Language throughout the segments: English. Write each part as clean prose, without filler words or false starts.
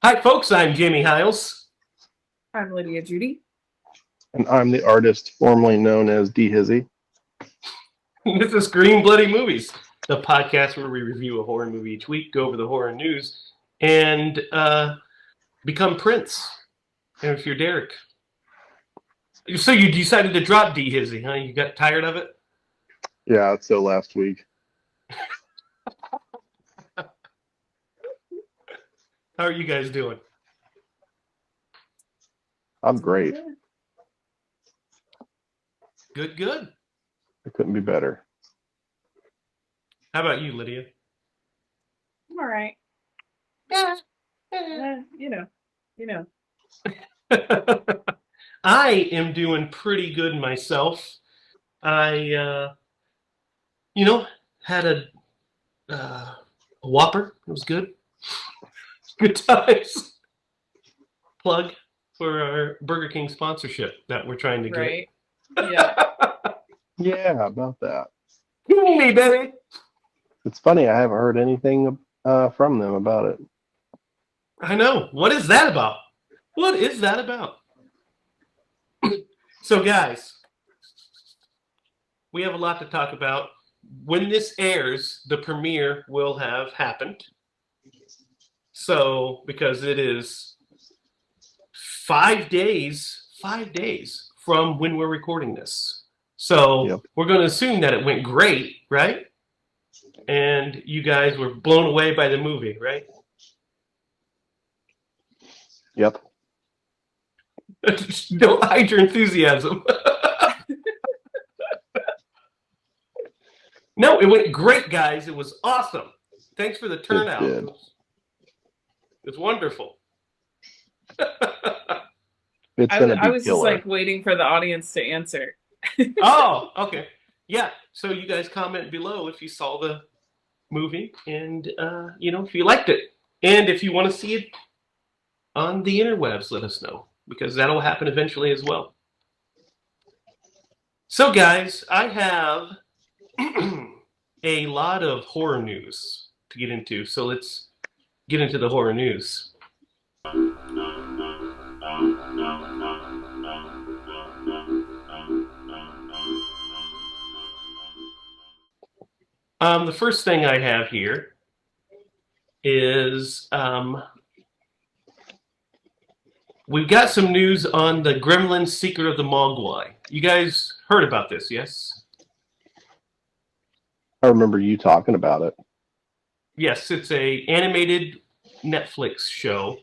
Hi, folks. I'm Jamie Hiles. I'm Lydia Judy. And I'm the artist formerly known as D. Hizzy. This is Green Bloody Movies, the podcast where we review a horror movie each week, go over the horror news, and become Prince. And if you're Derek. So you decided to drop D. Hizzy, huh? You got tired of it? Yeah, so last week. How are you guys doing? I'm great. Good, good. It couldn't be better. How about you, Lydia? I'm all right. You know. I am doing pretty good myself. I, had a Whopper. It was good. Good times. Plug for our Burger King sponsorship that we're trying to get. Right. Yeah. Yeah, about that. Hey, baby. It's funny, I haven't heard anything from them about it. I know. What is that about? What is that about? So, guys, we have a lot to talk about. When this airs, the premiere will have happened. So, because it is 5 days from when we're recording this. So, Yep. We're going to assume that it went great, right? And you guys were blown away by the movie, right? Yep. Don't hide your enthusiasm. No, it went great, guys. It was awesome. Thanks for the turnout. It did. It's wonderful. It's going to be I was killer. just like waiting for the audience to answer. Oh, okay. Yeah. So you guys comment below if you saw the movie and, if you liked it. And if you want to see it on the interwebs, let us know, because that'll happen eventually as well. So, guys, I have a lot of horror news to get into. So let's get into the horror news. The first thing I have here is we've got some news on the Gremlins Secret of the Mogwai. You guys heard about this, yes? I remember you talking about it. Yes, it's a animated Netflix show.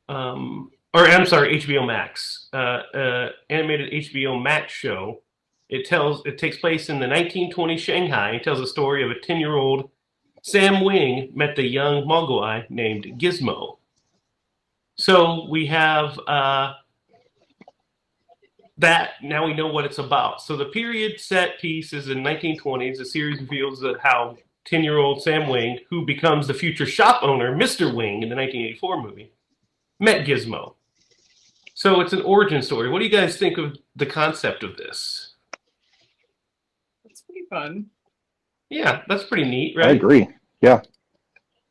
HBO Max. Animated HBO Max show. It takes place in the 1920s Shanghai. It tells the story of a 10-year-old Sam Wing met the young Mogwai named Gizmo. So we have that. Now we know what it's about. So the period set piece is in 1920s. The series reveals how 10-year-old Sam Wing, who becomes the future shop owner, Mr. Wing, in the 1984 movie, met Gizmo. So it's an origin story. What do you guys think of the concept of this? It's pretty fun. Yeah, that's pretty neat, right? I agree. Yeah.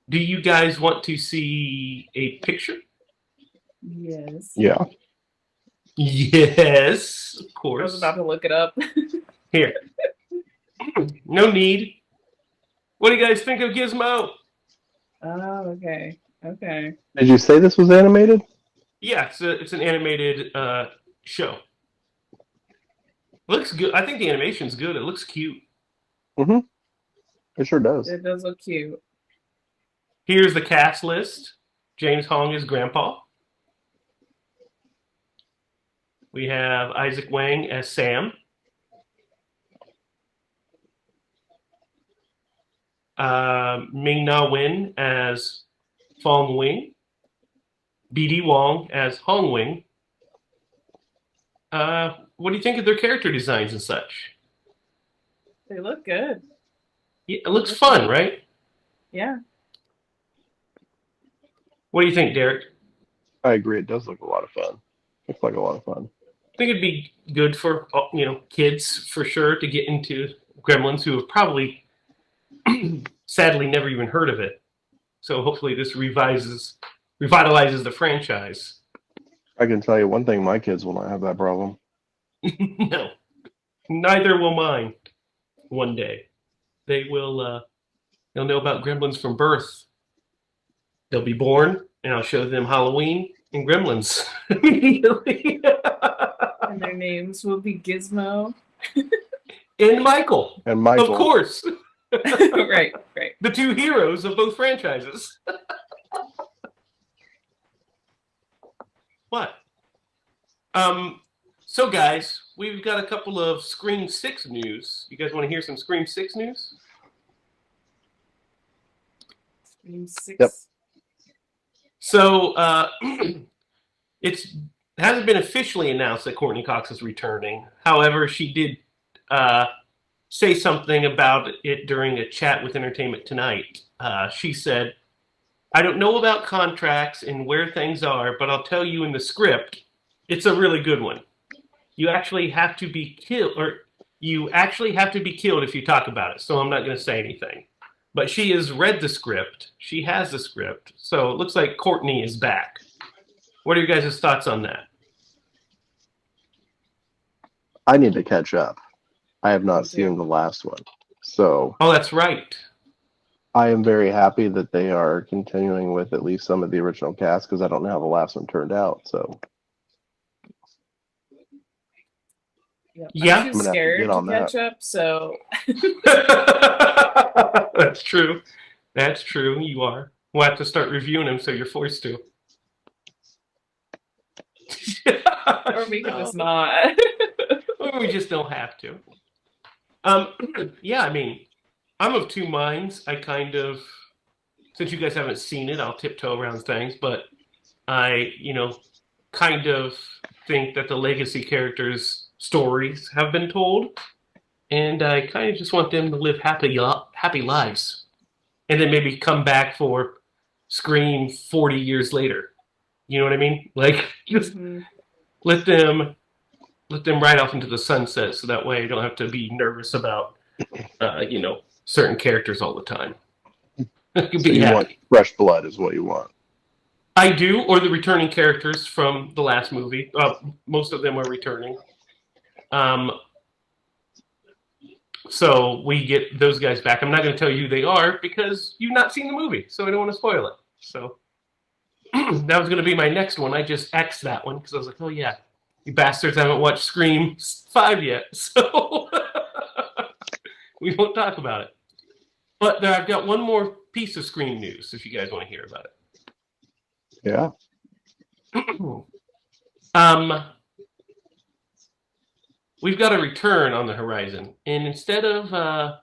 Do you guys want to see a picture? Yes. Yeah. Yes, of I course. was about to look it up. Here. No need. What do you guys think of Gizmo? Oh, okay. Okay. Did you say this was animated? Yeah, it's an animated show. Looks good. I think the animation's good. It looks cute. Mm-hmm. It sure does. It does look cute. Here's the cast list. James Hong is Grandpa. We have Isaac Wang as Sam. Ming-Na Wen as Fong Wing. B.D. Wong as Hong Wing. What do you think of their character designs and such? They look good. Yeah, it looks fun, right? Yeah. What do you think, Derek? I agree. It does look a lot of fun. Looks like a lot of fun. I think it'd be good for kids for sure to get into Gremlins who have probably sadly never even heard of it. So hopefully this revises revitalizes the franchise. I can tell you one thing: my kids will not have that problem. No, neither will mine. One day, they will. They'll know about Gremlins from birth. They'll be born, and I'll show them Halloween and Gremlins immediately. And their names will be Gizmo. And Michael, And Michael, of course, Right. the two heroes of both franchises. What? So guys, we've got a couple of Scream 6 news. You guys want to hear some Scream 6 news? Scream 6. Yep. So it hasn't been officially announced that Courtney Cox is returning. However, she did say something about it during a chat with Entertainment Tonight. She said, "I don't know about contracts and where things are, but I'll tell you in the script, it's a really good one. You actually have to be killed, if you talk about it. So I'm not going to say anything." But she has read the script. She has the script. So it looks like Courtney is back. What are your guys' thoughts on that? I need to catch up. I have not seen the last one. So Oh, that's right. I am very happy that they are continuing with at least some of the original cast because I don't know how the last one turned out. So Yep. Yeah. I'm I'm too gonna have to scared get to on that. catch up, so That's true. That's true. You are. We'll have to start reviewing them, so you're forced to. or we can just not. Or we just don't have to. Yeah, I mean, I'm of two minds. I kind of, since you guys haven't seen it, I'll tiptoe around things, but I, kind of think that the legacy characters' stories have been told, and I kind of just want them to live happy lives, and then maybe come back for Scream 40 years later. You know what I mean? Like, just let them ride off into the sunset, so that way I don't have to be nervous about, certain characters all the time. So you want fresh blood is what you want. I do, or the returning characters from the last movie. Most of them are returning. So we get those guys back. I'm not going to tell you who they are because you've not seen the movie, so I don't want to spoil it. So that was going to be my next one. I just X'd that one because I was like, oh yeah, you bastards haven't watched Scream 5 yet, so we won't talk about it. But I've got one more piece of Scream news if you guys want to hear about it. Yeah. We've got a return on the horizon, and instead of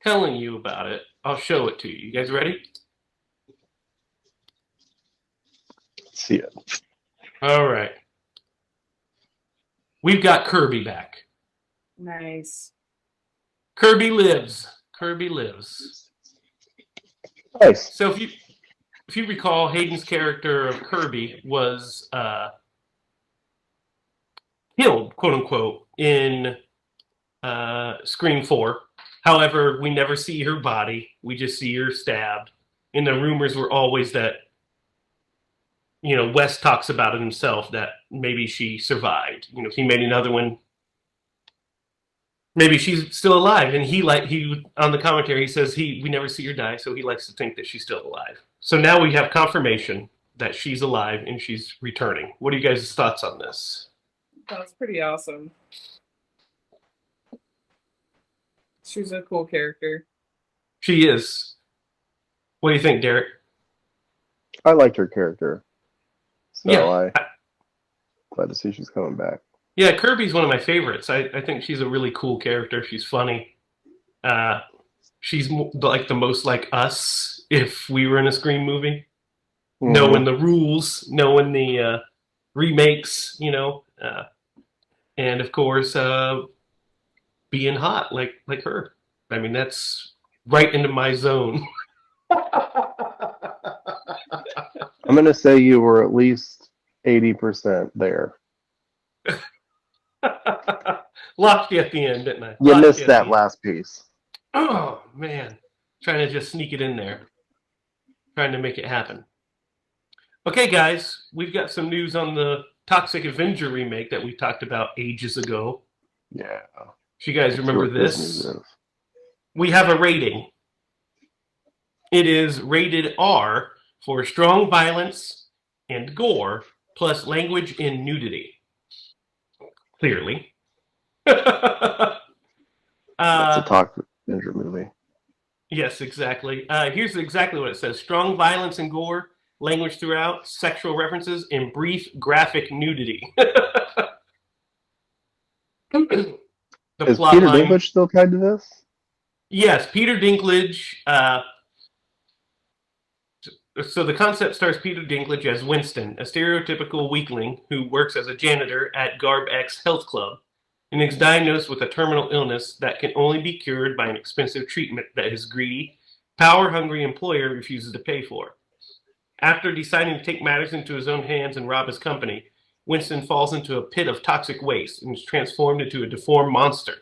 telling you about it, I'll show it to you. You guys ready? Let's see it. All right. We've got Kirby back. Nice. Kirby lives. Kirby lives. Nice. So if you recall, Hayden's character of Kirby was killed, quote unquote, in Scream 4. However, we never see her body. We just see her stabbed. And the rumors were always that, Wes talks about it himself, that maybe she survived. If he made another one, maybe she's still alive. And he on the commentary, he says we never see her die, so he likes to think that she's still alive. So now we have confirmation that she's alive and she's returning. What are you guys' thoughts on this? That's pretty awesome. She's a cool character. She is. What do you think, Derek? I liked her character. So Yeah. I'm glad to see she's coming back. Yeah, Kirby's one of my favorites. I think she's a really cool character. She's funny. She's like the most like us if we were in a Scream movie. Mm-hmm. Knowing the rules, knowing the remakes, and of course being hot like her. I mean, that's right into my zone. I'm going to say you were at least 80% there. Lost you at the end, didn't I? You Lost missed at that the last piece. Oh, man. Trying to just sneak it in there. Trying to make it happen. Okay, guys, we've got some news on the Toxic Avenger remake that we talked about ages ago. Yeah. If you guys Let's see remember what this, news is. we have a rating. It is rated R for strong violence and gore, plus language and nudity. Clearly. That's a Toxic Avenger movie. Yes, exactly. Here's exactly what it says. Strong violence and gore, language throughout, sexual references, and brief graphic nudity. The Is plot Peter line. Dinklage still tied to this? Yes, Peter Dinklage. So the concept stars Peter Dinklage as Winston, a stereotypical weakling who works as a janitor at Garb X Health Club, and is diagnosed with a terminal illness that can only be cured by an expensive treatment that his greedy, power-hungry employer refuses to pay for. After deciding to take matters into his own hands and rob his company, Winston falls into a pit of toxic waste and is transformed into a deformed monster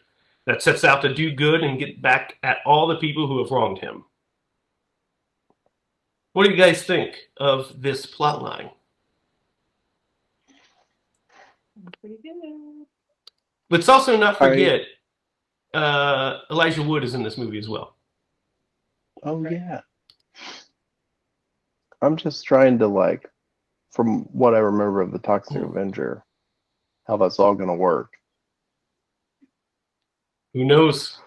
that sets out to do good and get back at all the people who have wronged him. What do you guys think of this plotline? Pretty good. Let's also not forget Elijah Wood is in this movie as well. Oh, yeah. I'm just trying to, from what I remember of the Toxic Avenger, how that's all going to work. Who knows?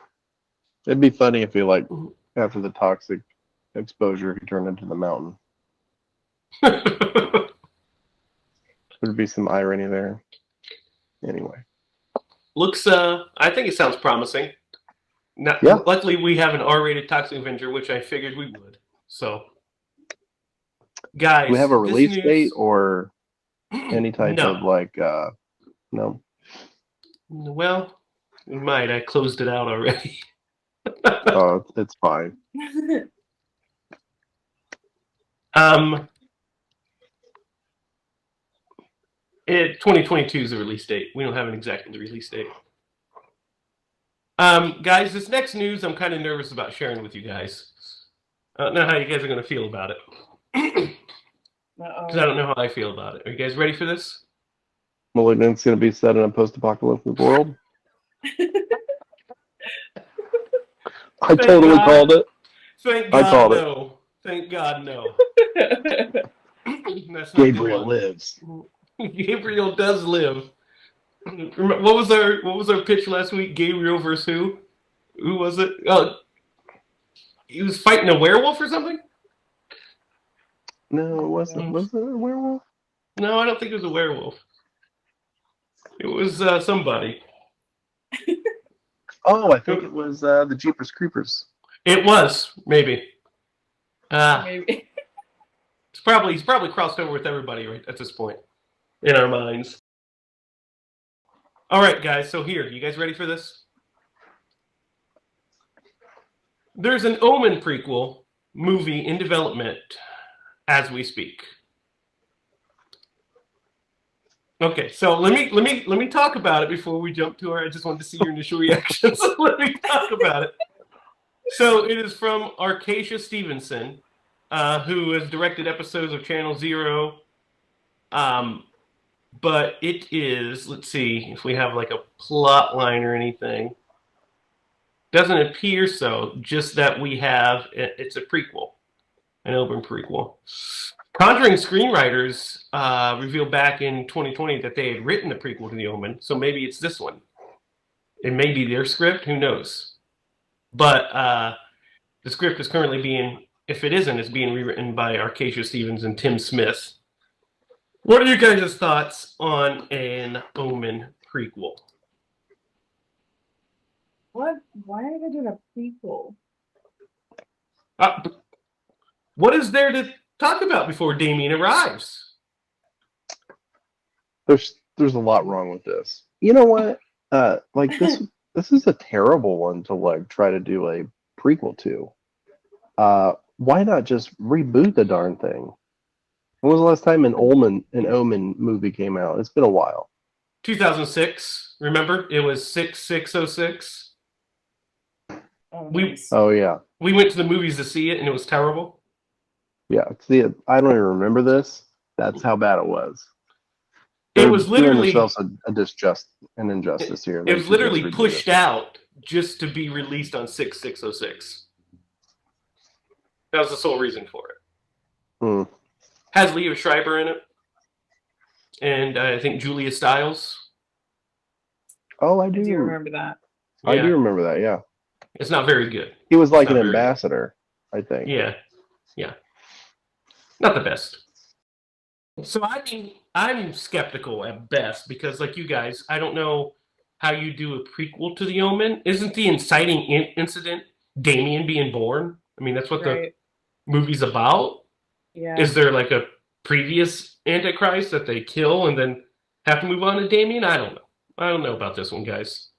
It'd be funny if he, after the toxic exposure, he turned into the mountain. There'd be some irony there. Anyway. Looks, I think it sounds promising. Yeah. Luckily, we have an R-rated Toxic Avenger, which I figured we would. So, guys, do we have a release date or any type of no? Well, we might. I closed it out already. Oh, it's fine. 2022 is the release date. We don't have an exact release date. Guys, this next news I'm kind of nervous about sharing with you guys. I don't know how you guys are going to feel about it. Because I don't know how I feel about it. Are you guys ready for this? Malignant's going to be set in a post-apocalyptic world. I totally called it. Thank God, no. Thank God, no. Gabriel lives. Gabriel does live. What was our pitch last week? Gabriel versus who? Who was it? Oh, he was fighting a werewolf or something? No, it wasn't. Was it a werewolf? No, I don't think it was a werewolf. It was somebody. Oh, I think it was the Jeepers Creepers. It was, maybe. Maybe. He's probably crossed over with everybody right at this point in our minds. All right, guys. So here, you guys ready for this? There's an Omen prequel movie in development as we speak. Okay, so let me talk about it before we jump to our. I just wanted to see your initial reactions. Let me talk about it. So it is from Arcacia Stevenson, who has directed episodes of Channel Zero. But it is. Let's see if we have a plot line or anything. Doesn't appear so. Just that we have. It's a prequel, an Omen prequel. Conjuring screenwriters revealed back in 2020 that they had written a prequel to The Omen, so maybe it's this one. It may be their script, who knows? But the script is currently being, if it isn't, it's being rewritten by Arcacia Stevens and Tim Smith. What are you guys' thoughts on an Omen prequel? What? Why are they doing a prequel? What is there to talk about before Damien arrives? There's a lot wrong with this. You know what? This is a terrible one to try to do a prequel to. Why not just reboot the darn thing? When was the last time an Omen movie came out? It's been a while. 2006. Remember? It was 6606. Oh yeah. We went to the movies to see it, and it was terrible. Yeah. See, I don't even remember this, That's how bad it was. It They're was doing literally themselves an injustice here. it They was should literally just redo pushed it. out just to be released on 6606. That was the sole reason for it. Hmm. Has Leo Schreiber in it, and I think Julia Stiles. Oh, I I do. do remember that. I Yeah. do remember that. Yeah, It's not very good. he was like It's an not very good. ambassador. I think. Yeah. Not the best. So I'm skeptical at best because, like you guys, I don't know how you do a prequel to The Omen. Isn't the inciting incident Damien being born? I mean, that's what Right. the movie's about. Yeah. Is there like a previous Antichrist that they kill and then have to move on to Damien? I don't know. I don't know about this one, guys.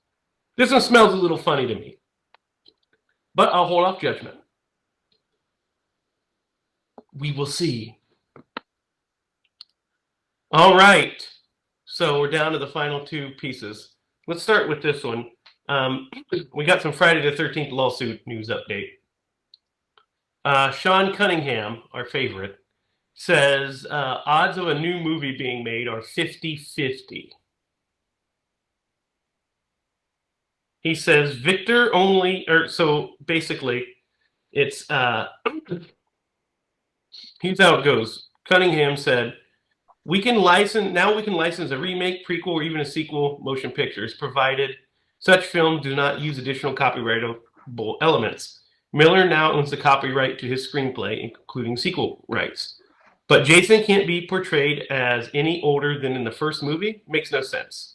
This one smells a little funny to me. But I'll hold off judgment. We will see. All right. So we're down to the final two pieces. Let's start with this one. We got some Friday the 13th lawsuit news update. Sean Cunningham, our favorite, says odds of a new movie being made are 50-50. He says Victor only, so basically, it's, here's how it goes. Cunningham said, we can license a remake, prequel, or even a sequel motion pictures, provided such films do not use additional copyrightable elements. Miller now owns the copyright to his screenplay, including sequel rights. But Jason can't be portrayed as any older than in the first movie. Makes no sense.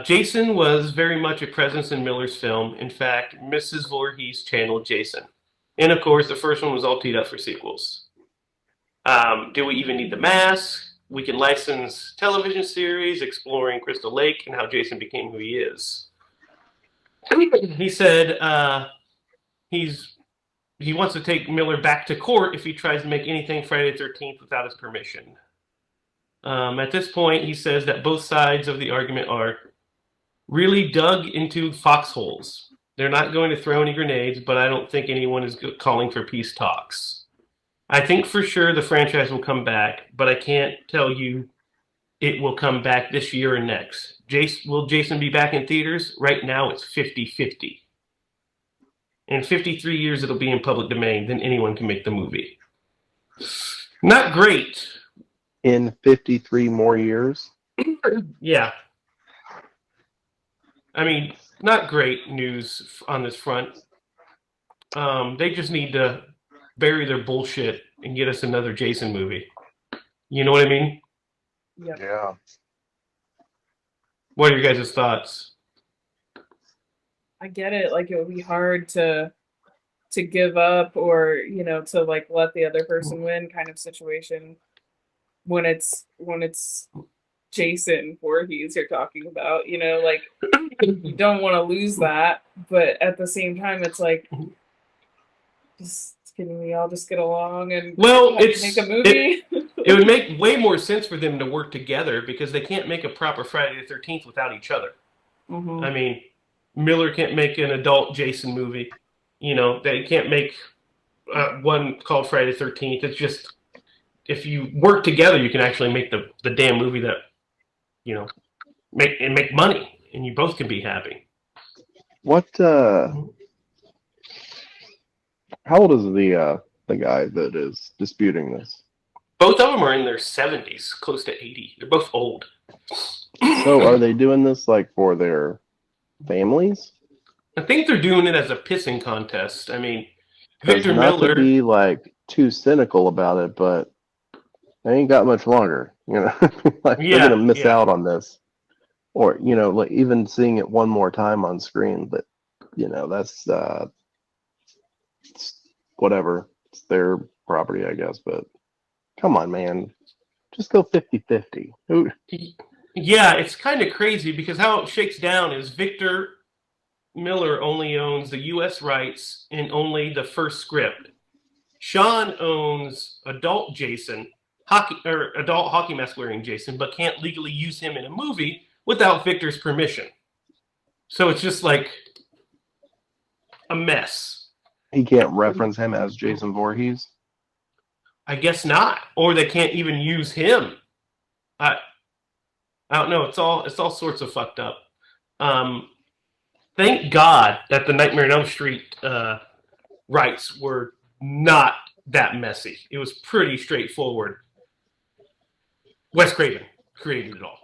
Jason was very much a presence in Miller's film. In fact, Mrs. Voorhees channeled Jason. And of course, the first one was all teed up for sequels. Do we even need the mask? We can license television series exploring Crystal Lake and how Jason became who he is. He said he wants to take Miller back to court if he tries to make anything Friday the 13th without his permission. At this point, he says that both sides of the argument are really dug into foxholes. They're not going to throw any grenades, but I don't think anyone is calling for peace talks. I think for sure the franchise will come back, but I can't tell you it will come back this year or next. Will Jason be back in theaters? Right now it's 50-50. In 53 years it'll be in public domain, then anyone can make the movie. Not great. In 53 more years? Yeah. I mean, not great news on this front. They just need to bury their bullshit and get us another Jason movie. You know what I mean? Yep. Yeah. What are your guys' thoughts? I get it. Like, it would be hard to give up or, to like let the other person win kind of situation when it's Jason Voorhees you're talking about, like you don't want to lose that, but at the same time it's like, just can we all just get along and make a movie? It would make way more sense for them to work together because they can't make a proper Friday the 13th without each other. Mm-hmm. I mean, Miller can't make an adult Jason movie. They can't make one called Friday the 13th. It's just, if you work together, you can actually make the damn movie that, make money, and you both can be happy. What? How old is the guy that is disputing this? Both of them are in their 70s, close to 80. They're both old. So are they doing this like for their families? I think they're doing it as a pissing contest. I mean, Victor not Miller. to be like too cynical about it, but they ain't got much longer. Like they're gonna miss out on this, or like even seeing it one more time on screen. But that's whatever. It's their property, I guess. But come on, man, just go 50-50. Yeah, it's kind of crazy because how it shakes down is Victor Miller only owns the U.S. rights and only the first script. Sean owns adult Jason, adult hockey mask wearing Jason, but can't legally use him in a movie without Victor's permission. So it's just like a mess. He can't reference him as Jason Voorhees. I guess not, or they can't even use him. I don't know. It's all sorts of fucked up. Thank God that the Nightmare on Elm Street rights were not that messy. It was pretty straightforward. Wes Craven created it all,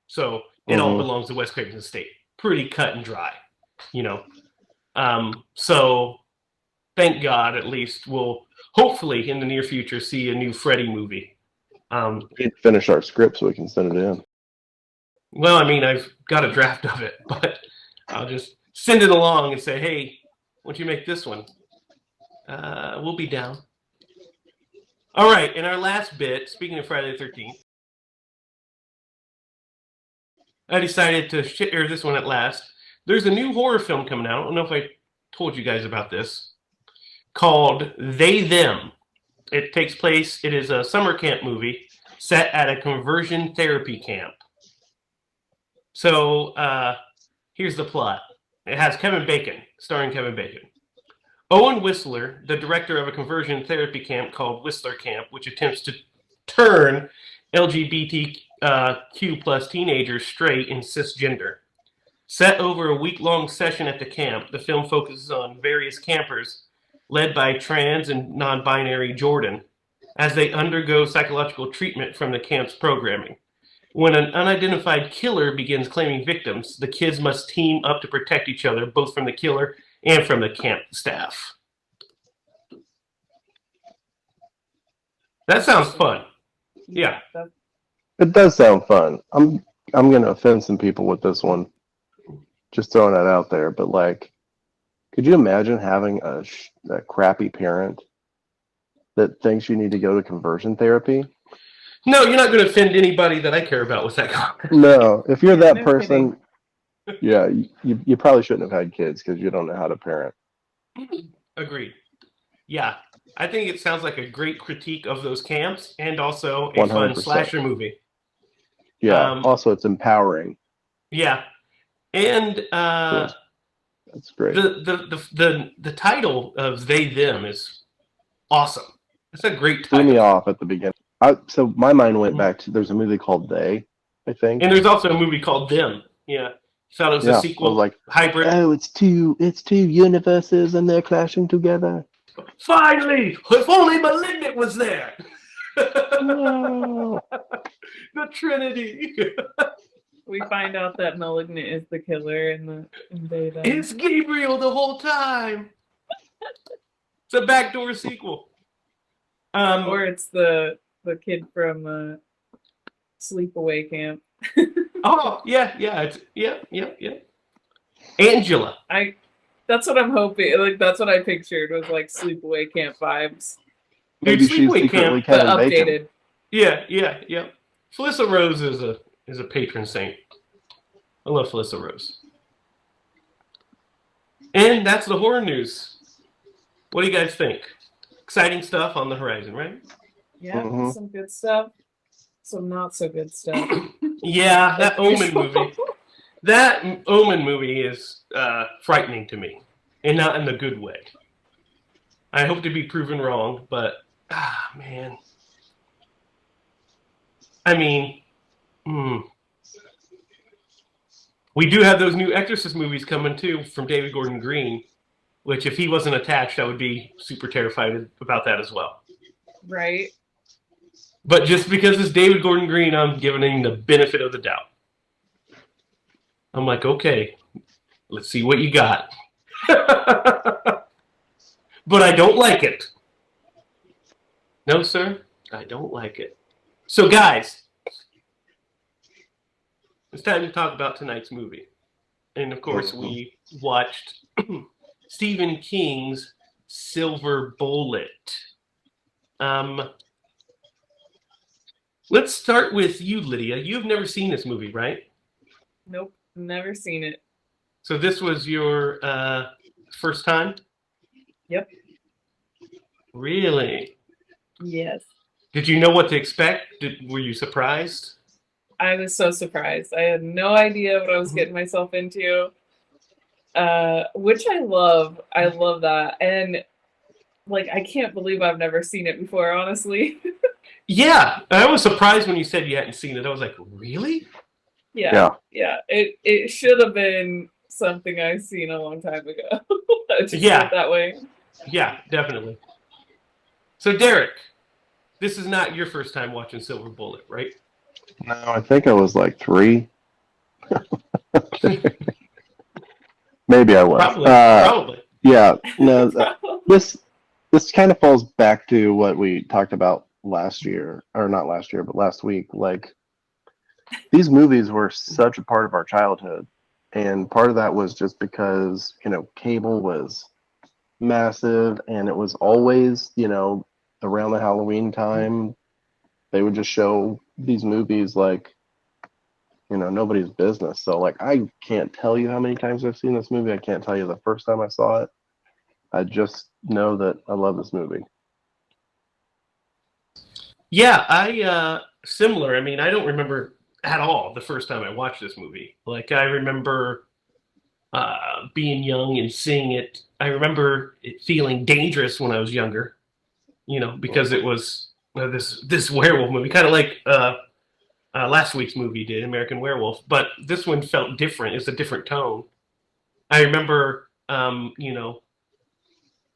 so it all belongs to Wes Craven's estate. Pretty cut and dry, you know. So thank God, at least we'll hopefully in the near future see a new Freddy movie. We need to finish our script so we can send it in. Well, I mean, I've got a draft of it, but I'll just send it along and say, hey, why don't you make this one? We'll be down. All right, in our last bit, speaking of Friday the 13th, I decided to share this one at last. There's a new horror film coming out. I don't know if I told you guys about this, called They Them. It takes place, it is a summer camp movie set at a conversion therapy camp. So here's the plot. It has Kevin Bacon, starring Kevin Bacon. Owen Whistler, the director of a conversion therapy camp called Whistler Camp, which attempts to turn LGBTQ plus teenagers straight and cisgender. Set over a week-long session at the camp, the film focuses on various campers led by trans and non-binary Jordan as they undergo psychological treatment from the camp's programming. When an unidentified killer begins claiming victims, the kids must team up to protect each other, both from the killer and from the camp staff. That sounds fun. Yeah. It does sound fun. I'm going to offend some people with this one. Just throwing that out there. But, like, could you imagine having a crappy parent that thinks you need to go to conversion therapy? No, you're not going to offend anybody that I care about with that comment. No, if you're that person, yeah, you probably shouldn't have had kids because you don't know how to parent. Agreed. Yeah, I think it sounds like a great critique of those camps and also a 100%. fun slasher movie. Yeah, also it's empowering. Yeah, and That's great. The title of They Them is awesome. It's a great title. Threw me off at the beginning. So my mind went back to, there's a movie called They, I think. And there's also a movie called Them. Yeah. Thought it was a sequel, like hybrid. Oh, it's two universes and they're clashing together. Finally! If only Malignant was there! No. The Trinity! We find out that Malignant is the killer in They Them. It's Gabriel the whole time! It's a backdoor sequel. Or it's the kid from Sleepaway Camp. Oh, yeah. It's yeah. Angela. That's what I'm hoping. Like, that's what I pictured was like Sleepaway Camp vibes. Maybe Dude, she's Sleepaway secretly Camp, But Kevin Bacon. updated. Yeah. Felissa Rose is a patron saint. I love Felissa Rose. And that's the horror news. What do you guys think? Exciting stuff on the horizon, right? Yeah, Mhm. some good stuff. Some not so good stuff. Yeah, that Omen movie. That Omen movie is frightening to me, and not in the good way. I hope to be proven wrong, but man. I mean, we do have those new Exorcist movies coming too from David Gordon Green, which if he wasn't attached, I would be super terrified about that as well. Right? But just because it's David Gordon Green, I'm giving him the benefit of the doubt. I'm like, okay, let's see what you got. But I don't like it. No, sir, I don't like it. So, guys, it's time to talk about tonight's movie. And, of course, we watched Stephen King's Silver Bullet. Let's start with you, Lydia. You've never seen this movie, right? Nope, never seen it. So this was your first time? Yep. Really? Yes. Did you know what to expect? Were you surprised? I was so surprised. I had no idea what I was getting myself into. Which I love. I love that. And like, I can't believe I've never seen it before, honestly. Yeah, I was surprised when you said you hadn't seen it. I was like, really? Yeah. It should have been something I've seen a long time ago. Let's just put it that way. Yeah, definitely. So, Derek, this is not your first time watching Silver Bullet, right? No, I think I was like 3. Maybe I was. Probably. Yeah. No. This kind of falls back to what we talked about last year, or not last year, but last week. Like, these movies were such a part of our childhood, and part of that was just because cable was massive, and it was always around the Halloween time they would just show these movies like nobody's business. So like, I can't tell you how many times I've seen this movie. I can't tell you the first time I saw it. I just know that I love this movie. Yeah, I similar. I mean, I don't remember at all the first time I watched this movie. Like, I remember being young and seeing it. I remember it feeling dangerous when I was younger, because it was this werewolf movie, kind of like last week's movie did, American Werewolf. But this one felt different. It's a different tone. I remember,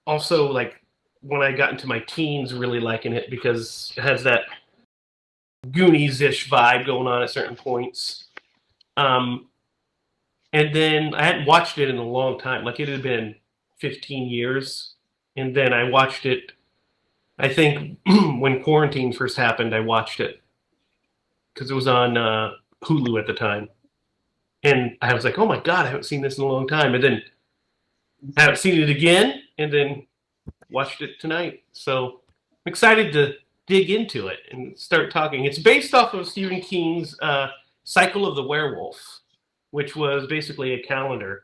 also like when I got into my teens, really liking it because it has that Goonies-ish vibe going on at certain points. And then I hadn't watched it in a long time. Like, it had been 15 years. And then I watched it, I think, when quarantine first happened, I watched it. Because it was on Hulu at the time. And I was like, oh my God, I haven't seen this in a long time. And then I haven't seen it again. And then watched it tonight. So I'm excited to dig into it and start talking. It's based off of Stephen King's Cycle of the Werewolf, which was basically a calendar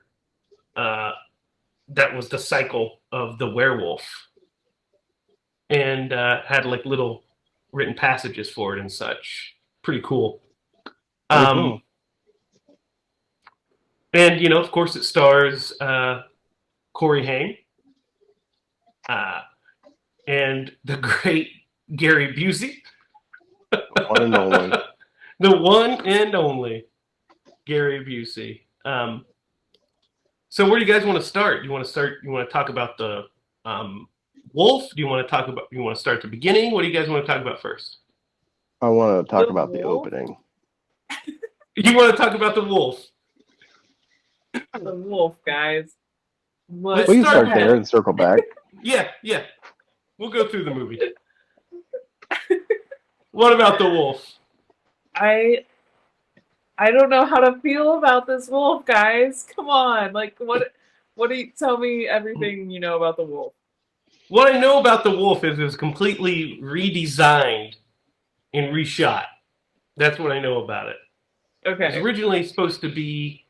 that was the cycle of the werewolf, and had like little written passages for it and such. Pretty cool. Cool. And of course, it stars Corey Haim and the great Gary Busey. The one and only. The one and only Gary Busey. So where do you guys want to start? You want to talk about the wolf? Do you want to start at the beginning? What do you guys want to talk about first? I want to talk about the opening. You want to talk about the wolf? The wolf, guys. We can start there and circle back. Yeah. We'll go through the movie. What about the wolf? I don't know how to feel about this wolf, guys. Come on. Like, what do you tell me everything you know about the wolf? What I know about the wolf is it was completely redesigned and reshot. That's what I know about it. Okay. It was originally supposed to be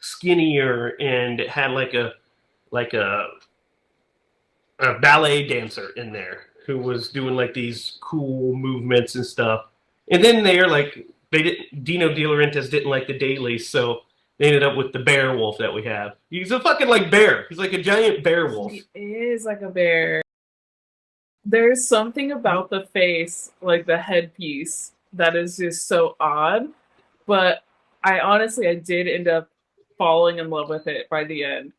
skinnier, and it had like a ballet dancer in there who was doing like these cool movements and stuff. And then Dino De Laurentiis didn't like the dailies, so they ended up with the bear wolf that we have. He's a fucking like bear. He's like a giant bear wolf. He is like a bear. There's something about the face, like the headpiece, that is just so odd. But I did end up falling in love with it by the end.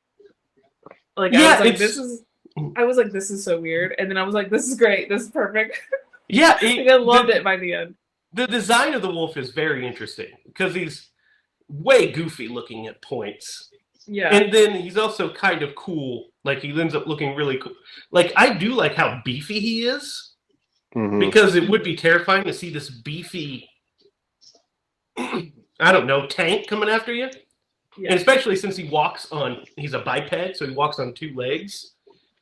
Like, I was like, this is so weird. And then I was like, this is great. This is perfect. Yeah. I loved it by the end. The design of the wolf is very interesting because he's way goofy looking at points. Yeah. And then he's also kind of cool. Like, he ends up looking really cool. Like, I do like how beefy he is. Mm-hmm. Because it would be terrifying to see this beefy, I don't know, tank coming after you. Yeah. And especially since he's a biped, so he walks on 2 legs.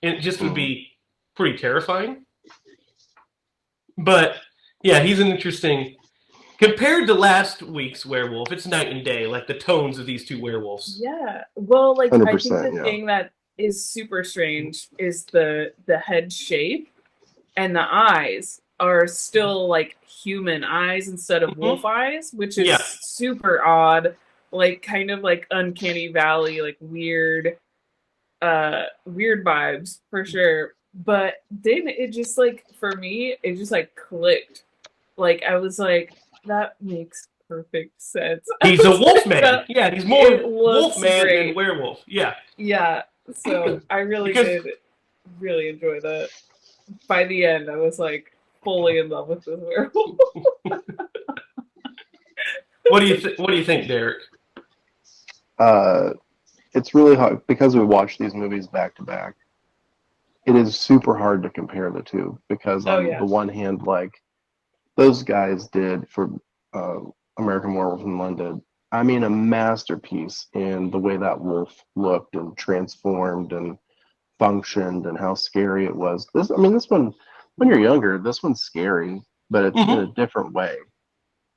And it just would be pretty terrifying. But, yeah, he's an interesting... Compared to last week's werewolf, it's night and day, like the tones of these 2 werewolves. Yeah. Well, like, I think the thing that is super strange is the head shape and the eyes are still, like, human eyes instead of wolf eyes, which is super odd. Like, kind of like Uncanny Valley, like, weird vibes, for sure. But then it just like, for me, it just like clicked. Like I was like, that makes perfect sense. He's a wolf man. Yeah, he's more It looks wolf man great. than werewolf. Yeah. Yeah. So I really did really enjoy that. By the end, I was like fully in love with this werewolf. What do you think, Derek? It's really hard because we watch these movies back to back. It is super hard to compare the two because on the one hand, like those guys did for American Werewolf in London, I mean, a masterpiece in the way that wolf looked and transformed and functioned and how scary it was. This one, when you're younger, this one's scary, but it's in a different way.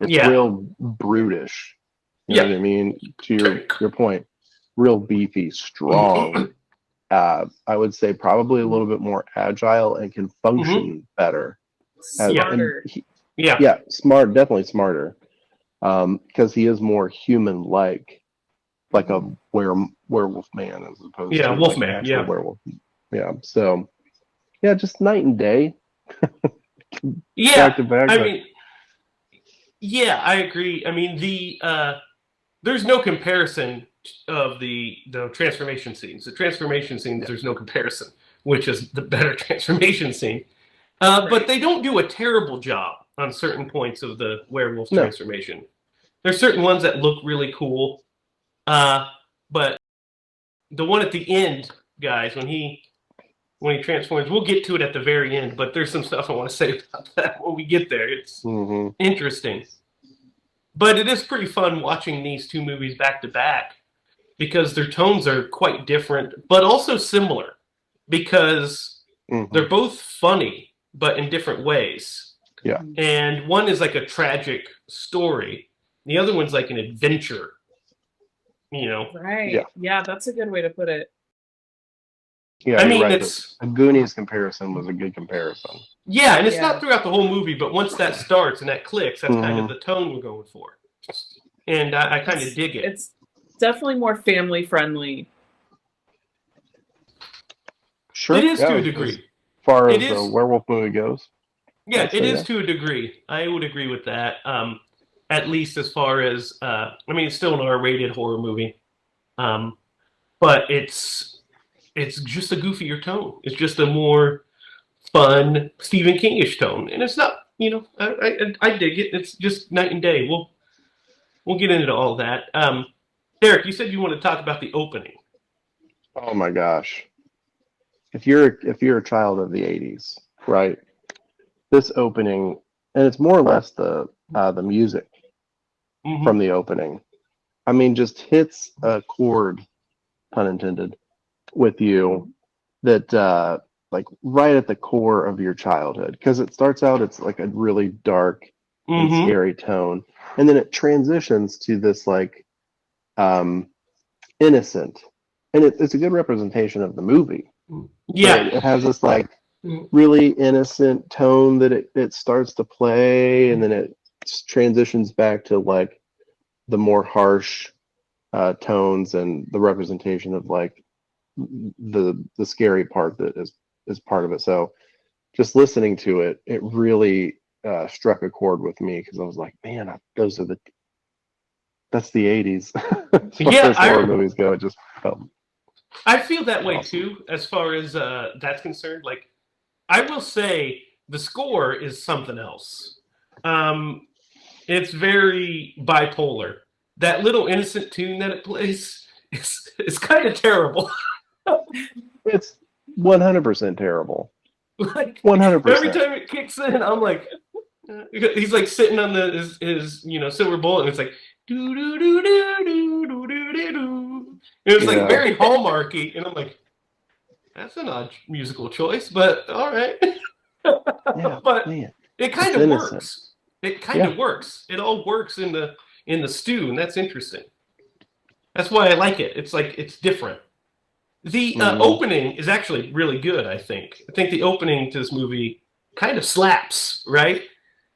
It's real brutish. You know what I mean? To your point, real beefy, strong. I would say probably a little bit more agile and can function better. Smarter. Smart, definitely smarter. Because he is more human-like a werewolf man as opposed to wolf man, werewolf. Yeah. So just night and day. Yeah. Back to back, I mean, yeah, I agree. I mean, there's no comparison of the transformation scenes. The transformation scenes, there's no comparison, which is the better transformation scene. But they don't do a terrible job on certain points of the werewolf transformation. There's certain ones that look really cool, but the one at the end, guys, when he transforms, we'll get to it at the very end, but there's some stuff I want to say about that when we get there. It's interesting. But it is pretty fun watching these two movies back to back because their tones are quite different, but also similar because they're both funny, but in different ways. Yeah. And one is like a tragic story. The other one's like an adventure, you know? Right. Yeah, that's a good way to put it. Yeah, I mean, it's a Goonies comparison was a good comparison. Yeah, and it's not throughout the whole movie, but once that starts and that clicks, that's kind of the tone we're going for. And I kind of dig it. It's definitely more family friendly. Sure. It is to a degree. As far as the werewolf movie goes. Yeah, it is to a degree. I would agree with that. At least as far as, I mean, it's still an R-rated horror movie. But it's just a goofier tone. It's just a more fun Stephen King-ish tone. And it's not, you know, I dig it. It's just night and day. We'll get into all that. Derek, you said you want to talk about the opening. Oh my gosh. If you're a child of the 80s, right? This opening, and it's more or less the music from the opening. I mean, just hits a chord, pun intended, with you that like right at the core of your childhood, because it starts out, it's like a really dark and scary tone, and then it transitions to this like innocent, and it's a good representation of the movie. It has this like really innocent tone that it starts to play, and then it transitions back to like the more harsh tones and the representation of like the scary part that is part of it. So just listening to it, it really struck a chord with me because I was like, man, that's the 80s. As far as horror movies go, it just felt. I feel that way too, as far as that's concerned. Like, I will say the score is something else. It's very bipolar. That little innocent tune that it plays is kind of terrible. It's 100% terrible. Like 100%. Every time it kicks in, I'm like, he's like sitting on his silver bullet, and it's like do do do do do do do do. It was like very Hallmarky, and I'm like, that's an odd musical choice, but all right. But it kind of works. It kind of works. It all works in the stew, and that's interesting. That's why I like it. It's like it's different. The opening is actually really good, I think. I think the opening to this movie kind of slaps, right?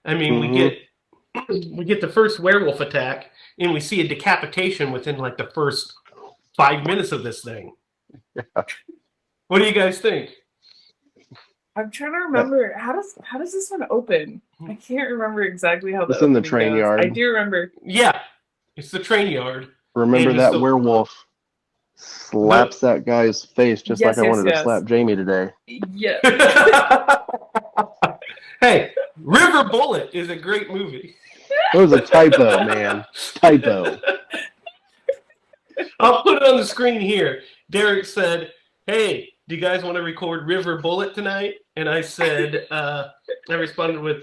I mean, we get the first werewolf attack, and we see a decapitation within like the first 5 minutes of this thing. Yeah. What do you guys think? I'm trying to remember how does this one open? I can't remember exactly how the It's in the opening train goes. yard. I do remember. Yeah, it's the train yard. Remember that werewolf slaps that guy's face just like I wanted to slap Jamie today. Yeah. Hey, River Bullet is a great movie. It was a typo, man. Typo. I'll put it on the screen here. Derek said, "Hey, do you guys want to record River Bullet tonight?" And I said, I responded with,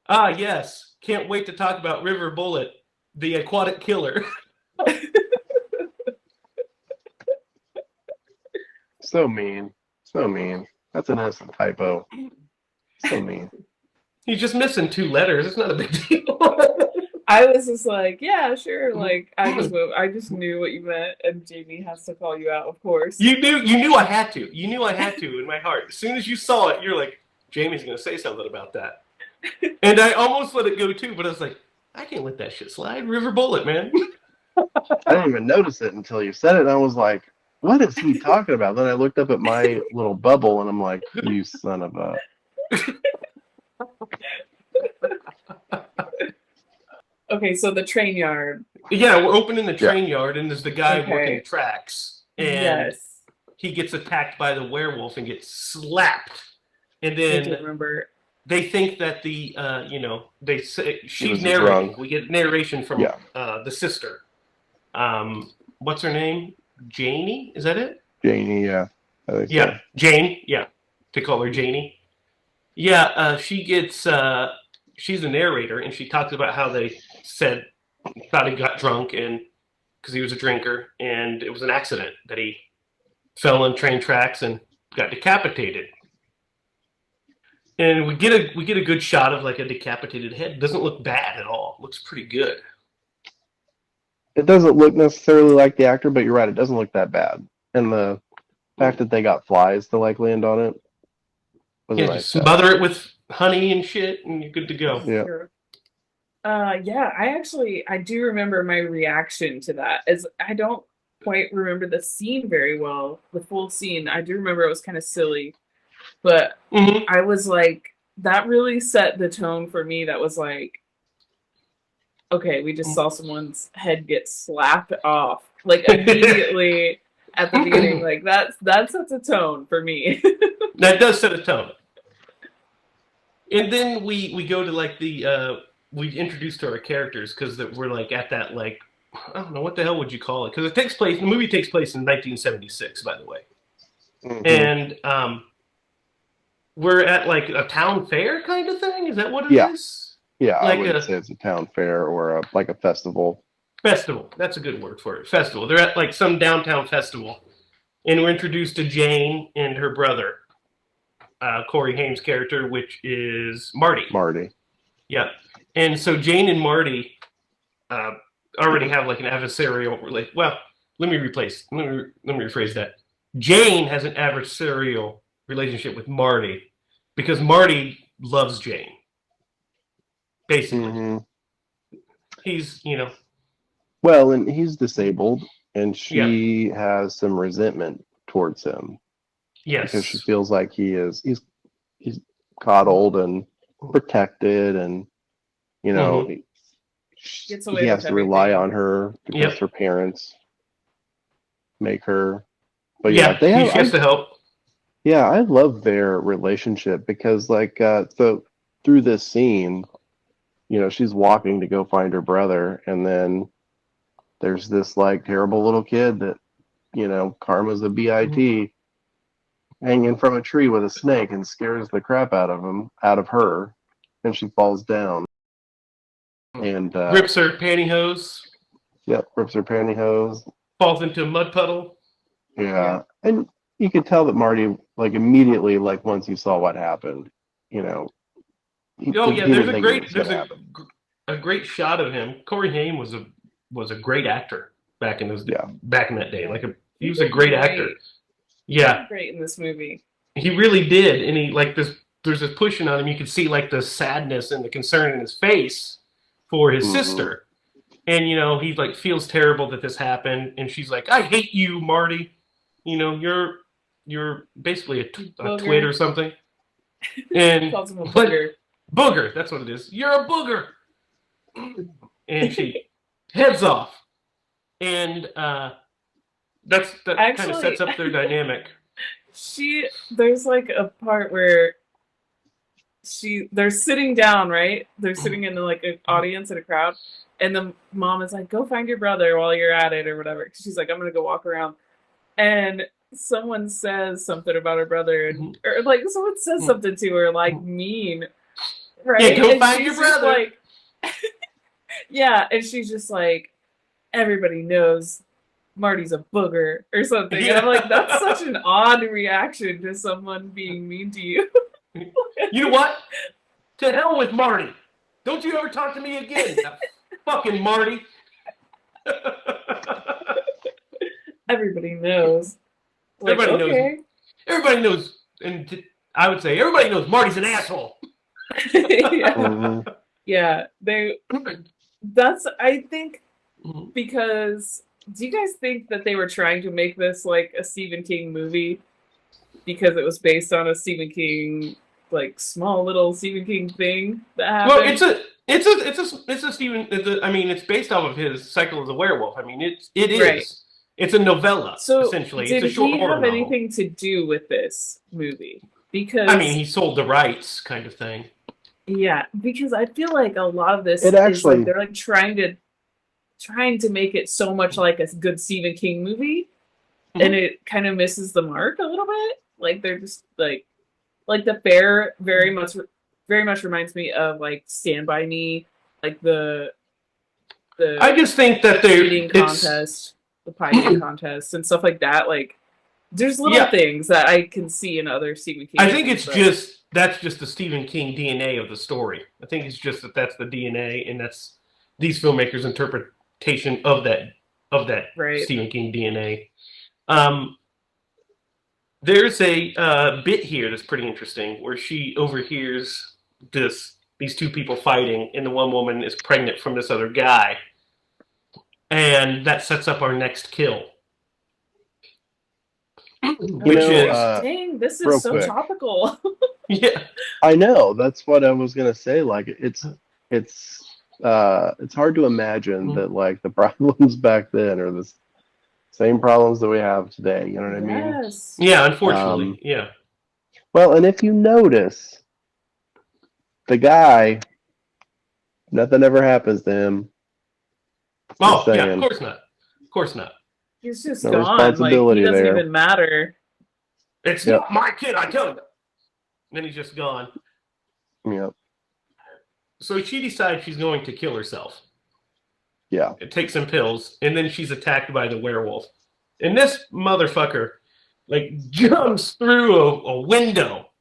yes. Can't wait to talk about River Bullet, the aquatic killer. So mean. So mean. That's an innocent typo. So mean. He's just missing 2 letters. It's not a big deal. I was just like, yeah, sure. Like, I just knew what you meant, and Jamie has to call you out, of course. You knew I had to. You knew I had to in my heart. As soon as you saw it, you're like, Jamie's going to say something about that. And I almost let it go too, but I was like, I can't let that shit slide. River Bullet, man. I didn't even notice it until you said it, and I was like, what is he talking about? Then I looked up at my little bubble, and I'm like, you son of a... Okay, so the train yard. Yeah, we're opening the train yard, and there's the guy working tracks. And yes. he gets attacked by the werewolf and gets slapped. And then they think that the, they say she's narrating. Drunk. We get narration from the sister. What's her name? Janie? Is that it? Janie, yeah. I think so. Jane. Yeah, to call her Janie. Yeah, she gets. She's a narrator, and she talks about how they thought he got drunk and because he was a drinker, and it was an accident that he fell on train tracks and got decapitated. And we get a good shot of like a decapitated head. It doesn't look bad at all. It looks pretty good. It doesn't look necessarily like the actor, but you're right. It doesn't look that bad. And the fact that they got flies to like land on it. Just smother it with honey and shit, and you're good to go. Yeah. Sure. I do remember my reaction to that. As I don't quite remember the scene very well, the full scene. I do remember it was kind of silly, but I was like, that really set the tone for me. That was like, okay, we just saw someone's head get slapped off, like immediately at the beginning. Like that sets a tone for me. That does set a tone. And then we go to like we introduce to our characters because we're like at that like I don't know what the hell would you call it, because the movie takes place in 1976, by the way. And we're at like a town fair kind of thing. Is that what it is? Yeah, like I would say it's a town fair or like a festival. Festival. That's a good word for it. Festival. They're at like some downtown festival, and we're introduced to Jane and her brother, Corey Haim's character, which is Marty. Marty. Yeah. And so Jane and Marty already have like an adversarial relationship. Well, let me rephrase that. Jane has an adversarial relationship with Marty because Marty loves Jane. Basically. He's, Well, and he's disabled, and she has some resentment towards him. Yes. Because she feels like he's coddled and protected, and he has to rely on her because her parents make her. But she has to help. Yeah, I love their relationship because, like, so through this scene, she's walking to go find her brother, and then there's this like terrible little kid that, karma's a bit. Hanging from a tree with a snake and scares the crap out of her, and she falls down and rips her pantyhose. Yep, rips her pantyhose. Falls into a mud puddle. Yeah, and you could tell that Marty, like immediately, like once he saw what happened, there's a great shot of him. Corey Haim was a great actor back in that day. Like he was a great actor. Yeah, great in this movie. He really did, and he like this. There's this pushing on him. You could see like the sadness and the concern in his face for his sister, and he like feels terrible that this happened. And she's like, "I hate you, Marty. You're basically a twit or something." And calls him a booger. Booger, that's what it is. You're a booger. And she heads off. And that kind of sets up their dynamic. There's like a part where they're sitting down, right? They're sitting in like an audience in a crowd, and the mom is like, "Go find your brother while you're at it," or whatever. She's like, "I'm gonna go walk around," and someone says something about her brother, and or like someone says something to her like mean, right? Yeah, go and find your brother. Like, yeah, and she's just like, everybody knows Marty's a booger or something. Yeah. And I'm like, that's such an odd reaction to someone being mean to you. You know what? To hell with Marty. Don't you ever talk to me again. Fucking Marty. Everybody knows. Like, everybody knows. Everybody knows. And I would say everybody knows Marty's an asshole. Yeah. Yeah. That's, I think, because do you guys think that they were trying to make this like a Stephen King movie because it was based on a Stephen King, like small little Stephen King thing that happened? Well, it's a Stephen. I mean, it's based off of his Cycle of the Werewolf. I mean, it is. Right. It's a novella, essentially. It's a short horror novel. Did he have anything to do with this movie? Because I mean, he sold the rights, kind of thing. Yeah, because I feel like a lot of this is like they're like trying to make it so much like a good Stephen King movie, and it kind of misses the mark a little bit. Like they're just like the Bear very much reminds me of like Stand By Me, like the I just think that eating contest, the pie eating contest, and stuff like that. Like there's little things that I can see in other Stephen King. I think it's that's just the Stephen King DNA of the story. I think it's just that's the DNA, and that's these filmmakers' interpretation of that Stephen King DNA. There's a bit here that's pretty interesting where she overhears these two people fighting, and the one woman is pregnant from this other guy, and that sets up our next kill. Dang, this is so topical. Yeah, I know. That's what I was gonna say. Like, it's hard to imagine that like the problems back then are the same problems that we have today. You know what I mean? Yeah, unfortunately, yeah. Well, and if you notice, the guy, nothing ever happens to him. Oh, yeah, of course not. Of course not. He's just gone. Like, he doesn't even matter. It's not my kid, I tell you. Then he's just gone. Yep. So she decides she's going to kill herself. Yeah. Take some pills, and then she's attacked by the werewolf. And this motherfucker, like, jumps through a window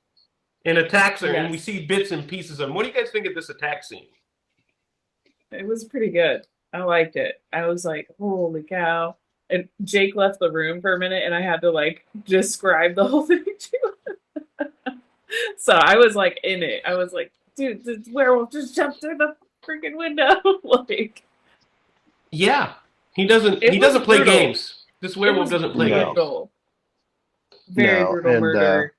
and attacks her, and we see bits and pieces of him. What do you guys think of this attack scene? It was pretty good. I liked it. I was like, holy cow. And Jake left the room for a minute, and I had to, like, describe the whole thing to him. So I was, like, in it. I was like, dude, the werewolf just jumped through the freaking window. Like, yeah. He doesn't play games. This werewolf doesn't play games. Very brutal murder.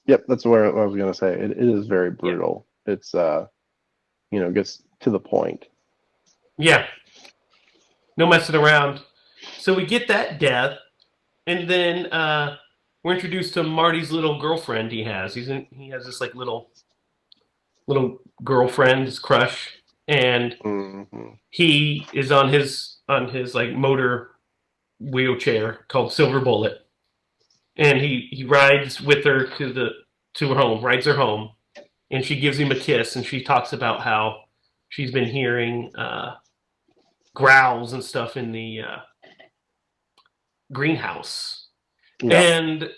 Yep, that's what I was going to say. It is very brutal. Yeah. It's, gets to the point. Yeah. No messing around. So we get that death, and then we're introduced to Marty's little girlfriend he has. He has this like little girlfriend, his crush, and he is on his like motor wheelchair called Silver Bullet, and he rides with her to her home, rides her home, and she gives him a kiss, and she talks about how she's been hearing growls and stuff in the greenhouse. Yeah. And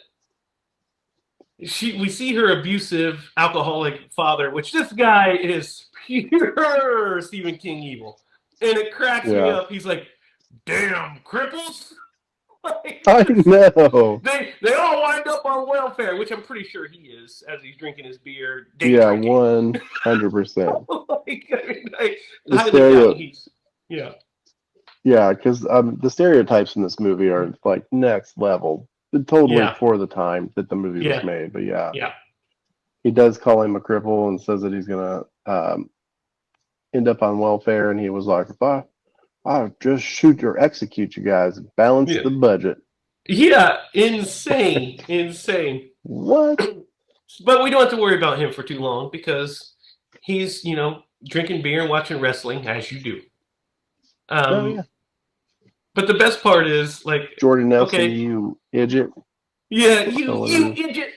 we see her abusive alcoholic father, which this guy is pure Stephen King evil. And it cracks me up. He's like, damn cripples. Like, I know. They all wind up on welfare, which I'm pretty sure he is as he's drinking his beer. 100%. Yeah, because the stereotypes in this movie are like next level totally Yeah. for the time that the movie Yeah. was made. But yeah, Yeah. he does call him a cripple and says that he's gonna end up on welfare. And he was like, if I just shoot or execute you guys, balance Yeah. the budget. Yeah. Insane. Insane. What? But we don't have to worry about him for too long because he's, drinking beer and watching wrestling as you do. Oh yeah. But the best part is like Jordan Nelson, okay, you idiot. yeah, you whatever. idiot.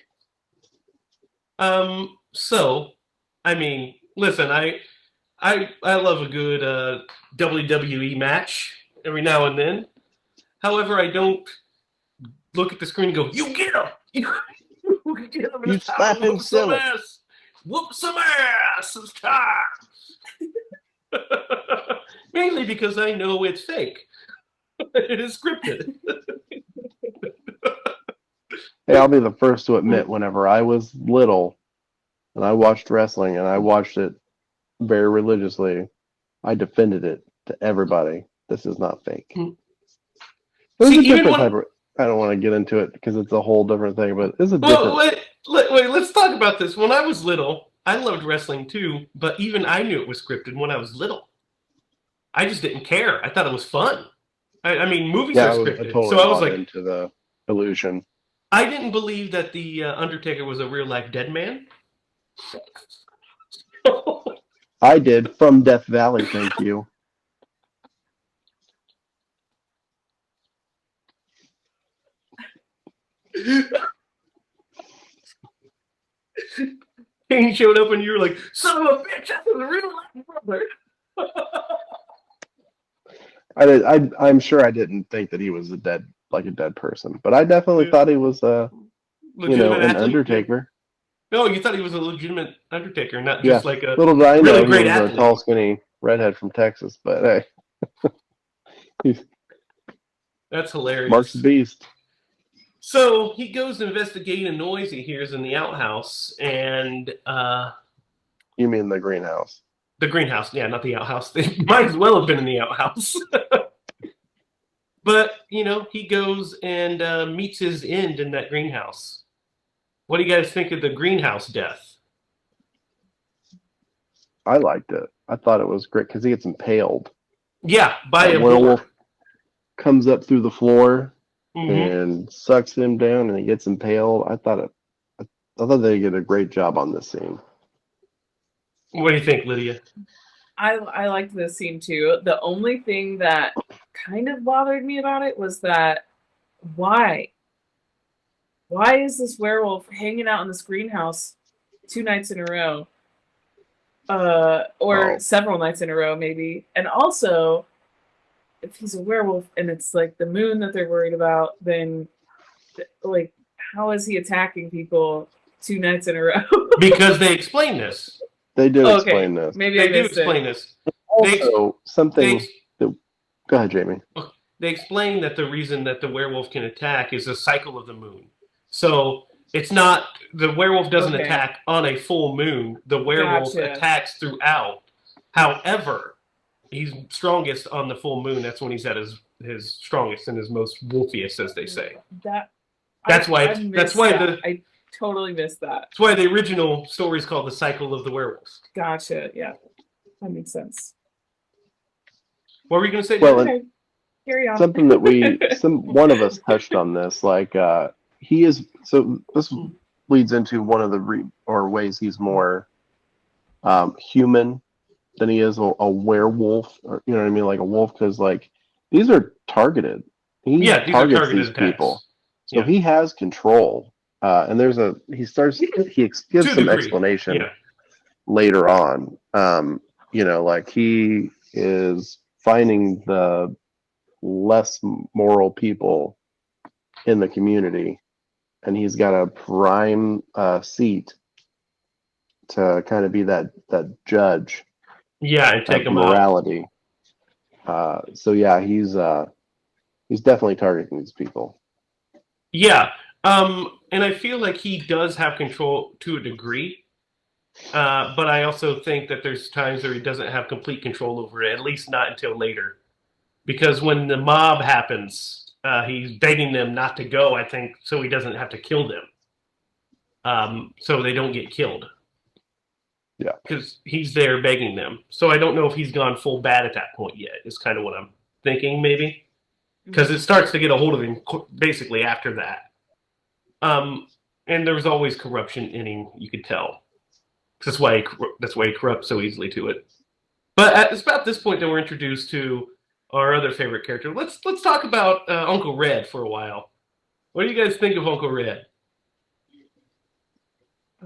So, I mean, listen, I love a good WWE match every now and then. However, I don't look at the screen and go, "You get him! You get him! You slap him silly. Whoop some ass! It's time." Mainly because I know it's fake. It is scripted. Hey, I'll be the first to admit, whenever I was little and I watched wrestling and I watched it very religiously, I defended it to everybody. This is not fake. There's a different type of. I don't want to get into it because it's a whole different thing, but it's a different. Wait, let's talk about this. When I was little, I loved wrestling too, but even I knew it was scripted when I was little. I just didn't care. I thought it was fun. I mean, movies are scripted, so I was like into the illusion. I didn't believe that the Undertaker was a real life dead man. I did from Death Valley. Thank you. Kane showed up and you were like, "Son of a bitch, that's a real life brother." I'm sure I didn't think that he was a dead person, but I definitely thought he was an Undertaker. No, you thought he was a legitimate Undertaker, not just like a little guy. really He great was athlete. a tall, skinny redhead from Texas, but hey, that's hilarious. Mark's the beast. So he goes to investigate a noise he hears in the outhouse, and you mean the greenhouse? The greenhouse, yeah, not the outhouse. They might as well have been in the outhouse. But he goes and meets his end in that greenhouse. What do you guys think of the greenhouse death? I liked it. I thought it was great because he gets impaled. Yeah, by a werewolf comes up through the floor. Mm-hmm. And sucks him down, and he gets impaled. I thought they did a great job on this scene. What do you think, Lydia? I liked this scene too. The only thing that kind of bothered me about it was that why is this werewolf hanging out in this greenhouse 2 nights in a row, or several nights in a row maybe, and also. If he's a werewolf and it's like the moon that they're worried about, then like how is he attacking people 2 nights in a row? Because they explain this. They do explain this. Maybe they do explain this. Also, something. Go ahead, Jamie. They explain that the reason that the werewolf can attack is a cycle of the moon. So it's not the werewolf doesn't attack on a full moon. The werewolf attacks throughout. However, he's strongest on the full moon. That's when he's at his strongest and his most wolfiest, as they say. I totally missed that. That's why the original story is called The Cycle of the Werewolves. Gotcha. Yeah, that makes sense. What were you going to say? Well, carry on. Something that one of us touched on this. Like he is. So this leads into one of the ways he's more human than he is a werewolf, or you know what I mean, like a wolf, because like these are targeted. He targets these people, so he has control. And he gives some explanation later on. Like he is finding the less moral people in the community, and he's got a prime seat to kind of be that judge. Yeah, and take him morality. So yeah, he's definitely targeting these people. Yeah, and I feel like he does have control to a degree, but I also think that there's times where he doesn't have complete control over it. At least not until later, because when the mob happens, he's begging them not to go, I think, so he doesn't have to kill them. So they don't get killed. Yeah. Because he's there begging them. So I don't know if he's gone full bad at that point yet, is kind of what I'm thinking, maybe. Because it starts to get a hold of him basically after that. And there was always corruption in him, you could tell. That's why he corrupts so easily to it. But it's about this point that we're introduced to our other favorite character. Let's talk about Uncle Red for a while. What do you guys think of Uncle Red?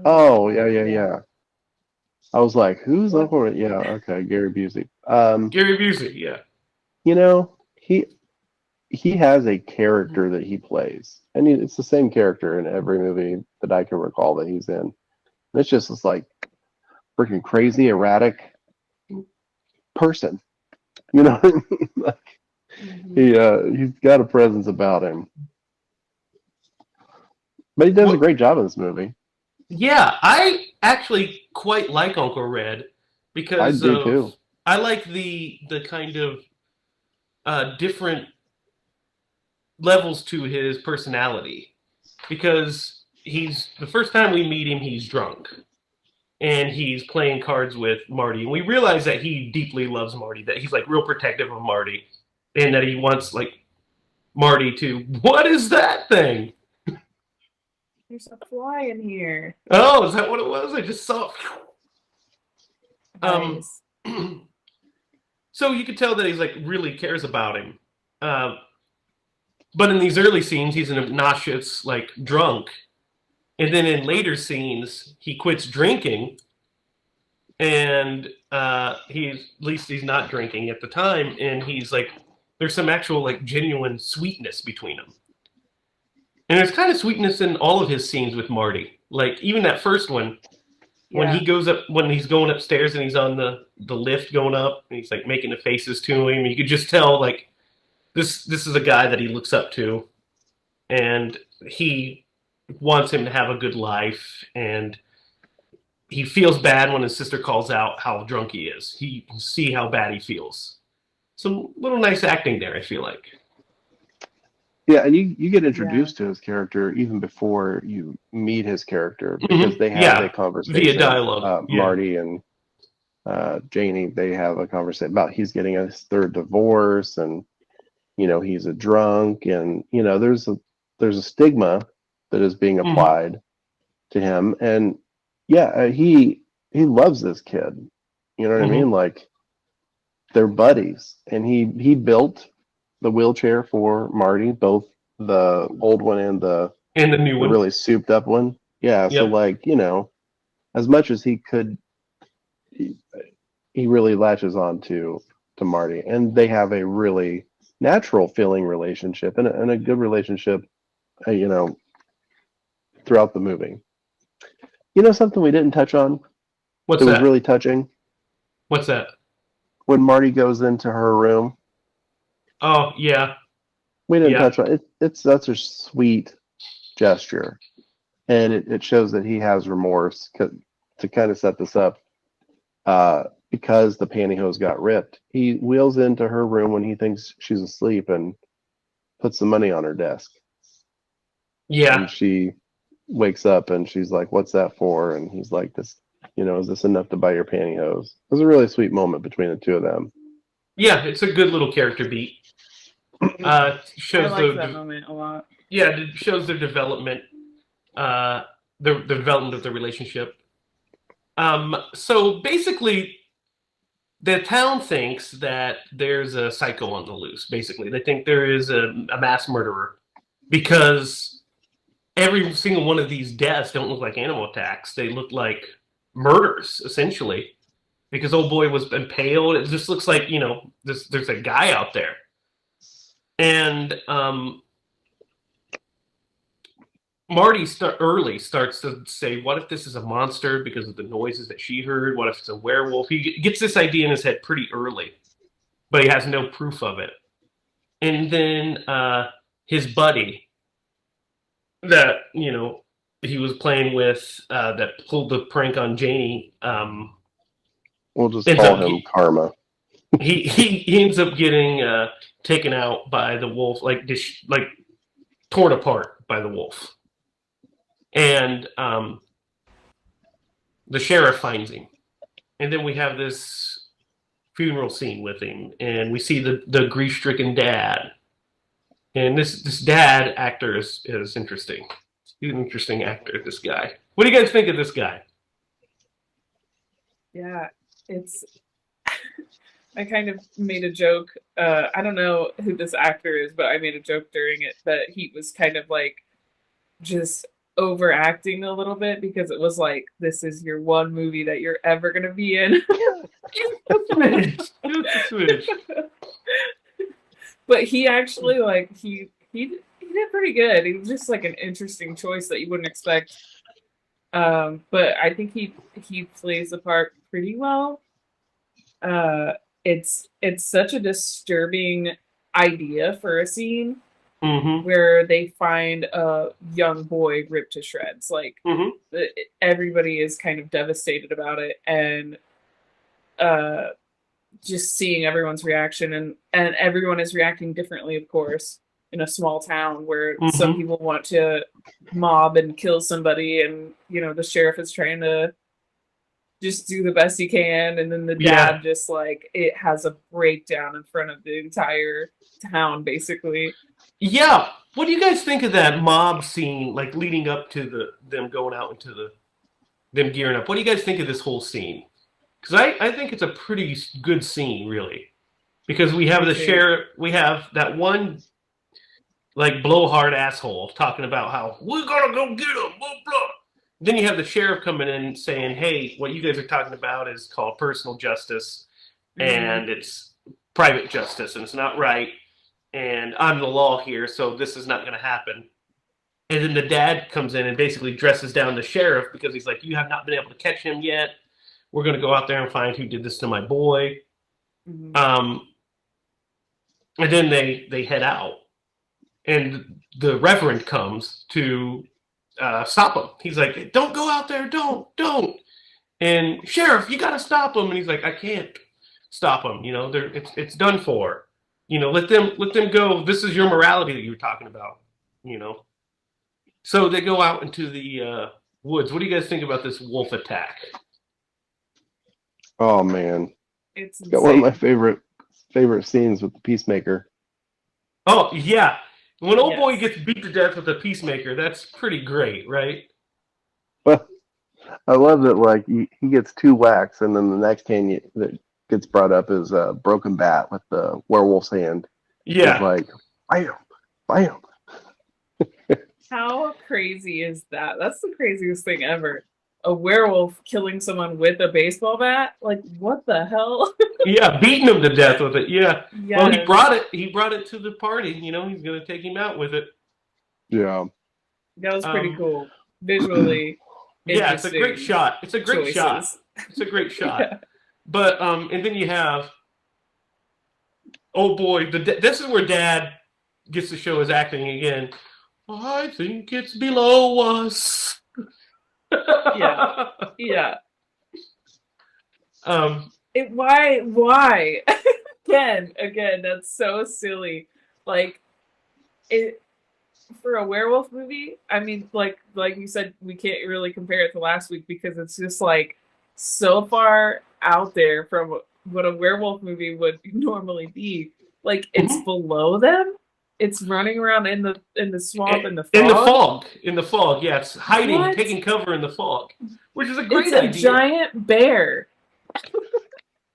Oh, yeah. I was like, who's Uncle Red? Yeah, okay, Gary Busey. Gary Busey, yeah. You know, he has a character that he plays. And it's the same character in every movie that I can recall that he's in. And it's just this, like, freaking crazy, erratic person. You know what I mean? Like, he's got a presence about him. But he does a great job in this movie. Yeah, I actually quite like Uncle Red because I do too. I like the kind of different levels to his personality, because the first time we meet him, he's drunk and he's playing cards with Marty, and we realize that he deeply loves Marty, that he's like real protective of Marty, and that he wants like Marty to, what is that thing? There's a fly in here. Oh, is that what it was? I just saw. Nice. So you could tell that he's like really cares about him. But in these early scenes, he's an obnoxious, like, drunk. And then in later scenes, he quits drinking. And at least he's not drinking at the time. And he's like, there's some actual, like, genuine sweetness between them. And there's kind of sweetness in all of his scenes with Marty. Like, even that first one, when he's going upstairs and he's on the lift going up, and he's, like, making the faces to him, you could just tell, like, this is a guy that he looks up to, and he wants him to have a good life, and he feels bad when his sister calls out how drunk he is. He can see how bad he feels. Some little nice acting there, I feel like. Yeah, and you get introduced to his character even before you meet his character, because they have a conversation via dialogue. Marty and Janie, they have a conversation about he's getting his third divorce, and you know, he's a drunk, and you know, there's a stigma that is being applied to him, and he loves this kid. You know what I mean? Like, they're buddies, and he built the wheelchair for Marty, both the old one and the new one, really souped up one. Yeah, so like, you know, as much as he could, he really latches on to Marty, and they have a really natural feeling relationship and a good relationship, you know, throughout the movie. You know something we didn't touch on? What's that? Was really touching? What's that? When Marty goes into her room. Oh, yeah. We didn't touch on it. That's a sweet gesture. And it shows that he has remorse to kind of set this up. Because the pantyhose got ripped, he wheels into her room when he thinks she's asleep and puts the money on her desk. Yeah. And she wakes up and she's like, "What's that for?" And he's like, "This, you know, is this enough to buy your pantyhose?" It was a really sweet moment between the two of them. Yeah, it's a good little character beat. Shows I like that moment a lot. Yeah, it shows their development, the development of their relationship. So basically, the town thinks that there's a psycho on the loose, basically. They think there is a mass murderer, because every single one of these deaths don't look like animal attacks. They look like murders, essentially. Because old boy was impaled. It just looks like, you know, there's a guy out there. And Marty starts to say, what if this is a monster because of the noises that she heard? What if it's a werewolf? He gets this idea in his head pretty early, but he has no proof of it. And then his buddy that, you know, he was playing with, that pulled the prank on Janie. We'll just call him Karma. he ends up getting taken out by the wolf, like torn apart by the wolf, and the sheriff finds him, and then we have this funeral scene with him, and we see the grief-stricken dad, and this dad actor is interesting. He's an interesting actor. This guy. What do you guys think of this guy? Yeah, it's. I kind of made a joke. I don't know who this actor is, but I made a joke during it that he was kind of like just overacting a little bit because it was like, this is your one movie that you're ever going to be in. But he actually, like, he did pretty good. He was just like an interesting choice that you wouldn't expect. But I think he plays the part pretty well. It's such a disturbing idea for a scene where they find a young boy ripped to shreds. Like everybody is kind of devastated about it, and just seeing everyone's reaction, and everyone is reacting differently, of course, in a small town where some people want to mob and kill somebody, and the sheriff is trying to just do the best he can, and then the dad just like it has a breakdown in front of the entire town, basically. Yeah, what do you guys think of that mob scene, like leading up to them going out into them gearing up? What do you guys think of this whole scene? Because I think it's a pretty good scene, really, because we have the sheriff, we have that one like blowhard asshole talking about how we're gonna go get him, blah blah. Then you have the sheriff coming in saying, hey, what you guys are talking about is called personal justice, and it's private justice, and it's not right, and I'm the law here, so this is not going to happen. And then the dad comes in and basically dresses down the sheriff because he's like, you have not been able to catch him yet. We're going to go out there and find who did this to my boy. And then they head out. And the reverend comes to stop him. He's like, don't go out there, don't. And sheriff, you got to stop him. And he's like, I can't stop him. It's done for. Let them go. This is your morality that you were talking about. So they go out into the woods. What do you guys think about this wolf attack? Oh man, it's got one of my favorite scenes with the Peacemaker. Oh yeah, when old boy gets beat to death with a Peacemaker, that's pretty great, right? Well, I love that. Like he gets 2 whacks, and then the next hand that gets brought up is a broken bat with the werewolf's hand. Yeah, it's like bam. How crazy is that? That's the craziest thing ever. A werewolf killing someone with a baseball bat? Like, what the hell? Yeah, beating him to death with it. Yeah. Yes. Well, he brought it to the party. He's going to take him out with it. Yeah. That was pretty cool. Visually. Yeah, it's a great shot. It's a great shot. Yeah. But and then you have, oh boy, this is where Dad gets to show his acting again. I think it's below us. Yeah. Why? Again, that's so silly. Like, it for a werewolf movie. I mean, like you said, we can't really compare it to last week because it's just like so far out there from what a werewolf movie would normally be. Like, it's below them. It's running around in the swamp in the fog. In the fog. Yeah, it's hiding, taking cover in the fog, which is a great idea. It's a giant bear.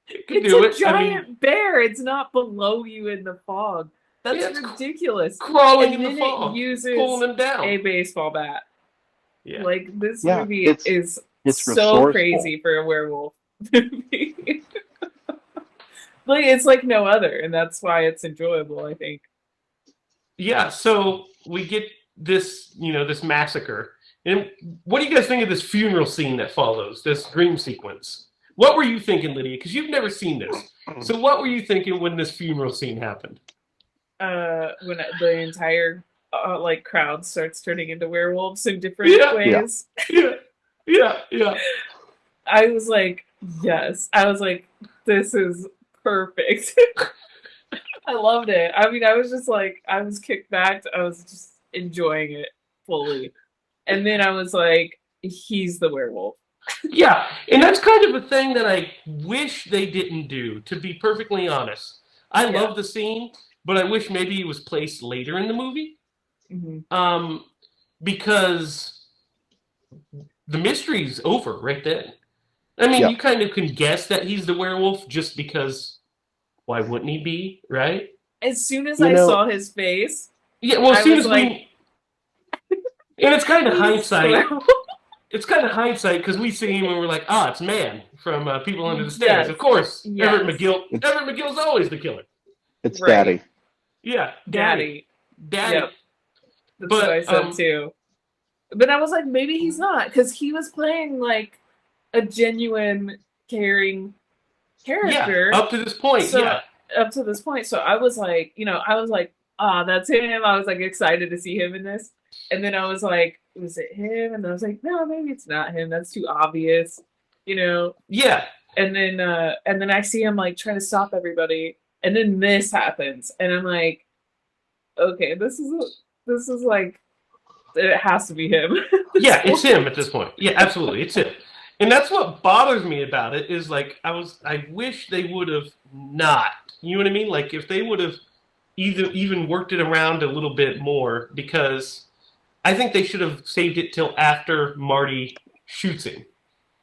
It's a giant bear. It's not below you in the fog. That's ridiculous. Crawling in the fog, it uses pulling them down. A baseball bat. Yeah. Like, this movie is so resourceful. crazy for a werewolf movie. Like, it's like no other, and that's why it's enjoyable, I think. Yeah, so we get this, this massacre. And what do you guys think of this funeral scene that follows, this dream sequence? What were you thinking, Lydia? Because you've never seen this. So what were you thinking when this funeral scene happened? When the entire crowd starts turning into werewolves in different ways. Yeah. I was like, yes. I was like, this is perfect. I loved it. I mean, I was just like, I was kicked back. I was just enjoying it fully. And then I was like, he's the werewolf. Yeah, and that's kind of a thing that I wish they didn't do, to be perfectly honest. I love the scene, but I wish maybe it was placed later in the movie. Mm-hmm. Because the mystery's over right then. I mean, you kind of can guess that he's the werewolf just because why wouldn't he be, right? As soon as I saw his face, as soon as we... And it's kind of hindsight. It's kind of hindsight because we see him and we're like, it's Man from People Under the Stairs. Of course, Everett McGill. Everett McGill's always the killer. It's Daddy. Yeah, Daddy. Yep. That's what I said too. But I was like, maybe he's not, because he was playing like a genuine, caring character. Yeah, up to this point. Up to this point. So I was like, that's him. I was like excited to see him in this. And then I was like, was it him? And I was like, no, maybe it's not him. That's too obvious, Yeah. And then I see him like trying to stop everybody, and then this happens, and I'm like, okay, this is like, it has to be him. Yeah, it's him at this point. Yeah, absolutely, it's him. And that's what bothers me about it is like I wish they would have not. You know what I mean? Like if they would have even worked it around a little bit more, because I think they should have saved it till after Marty shoots him,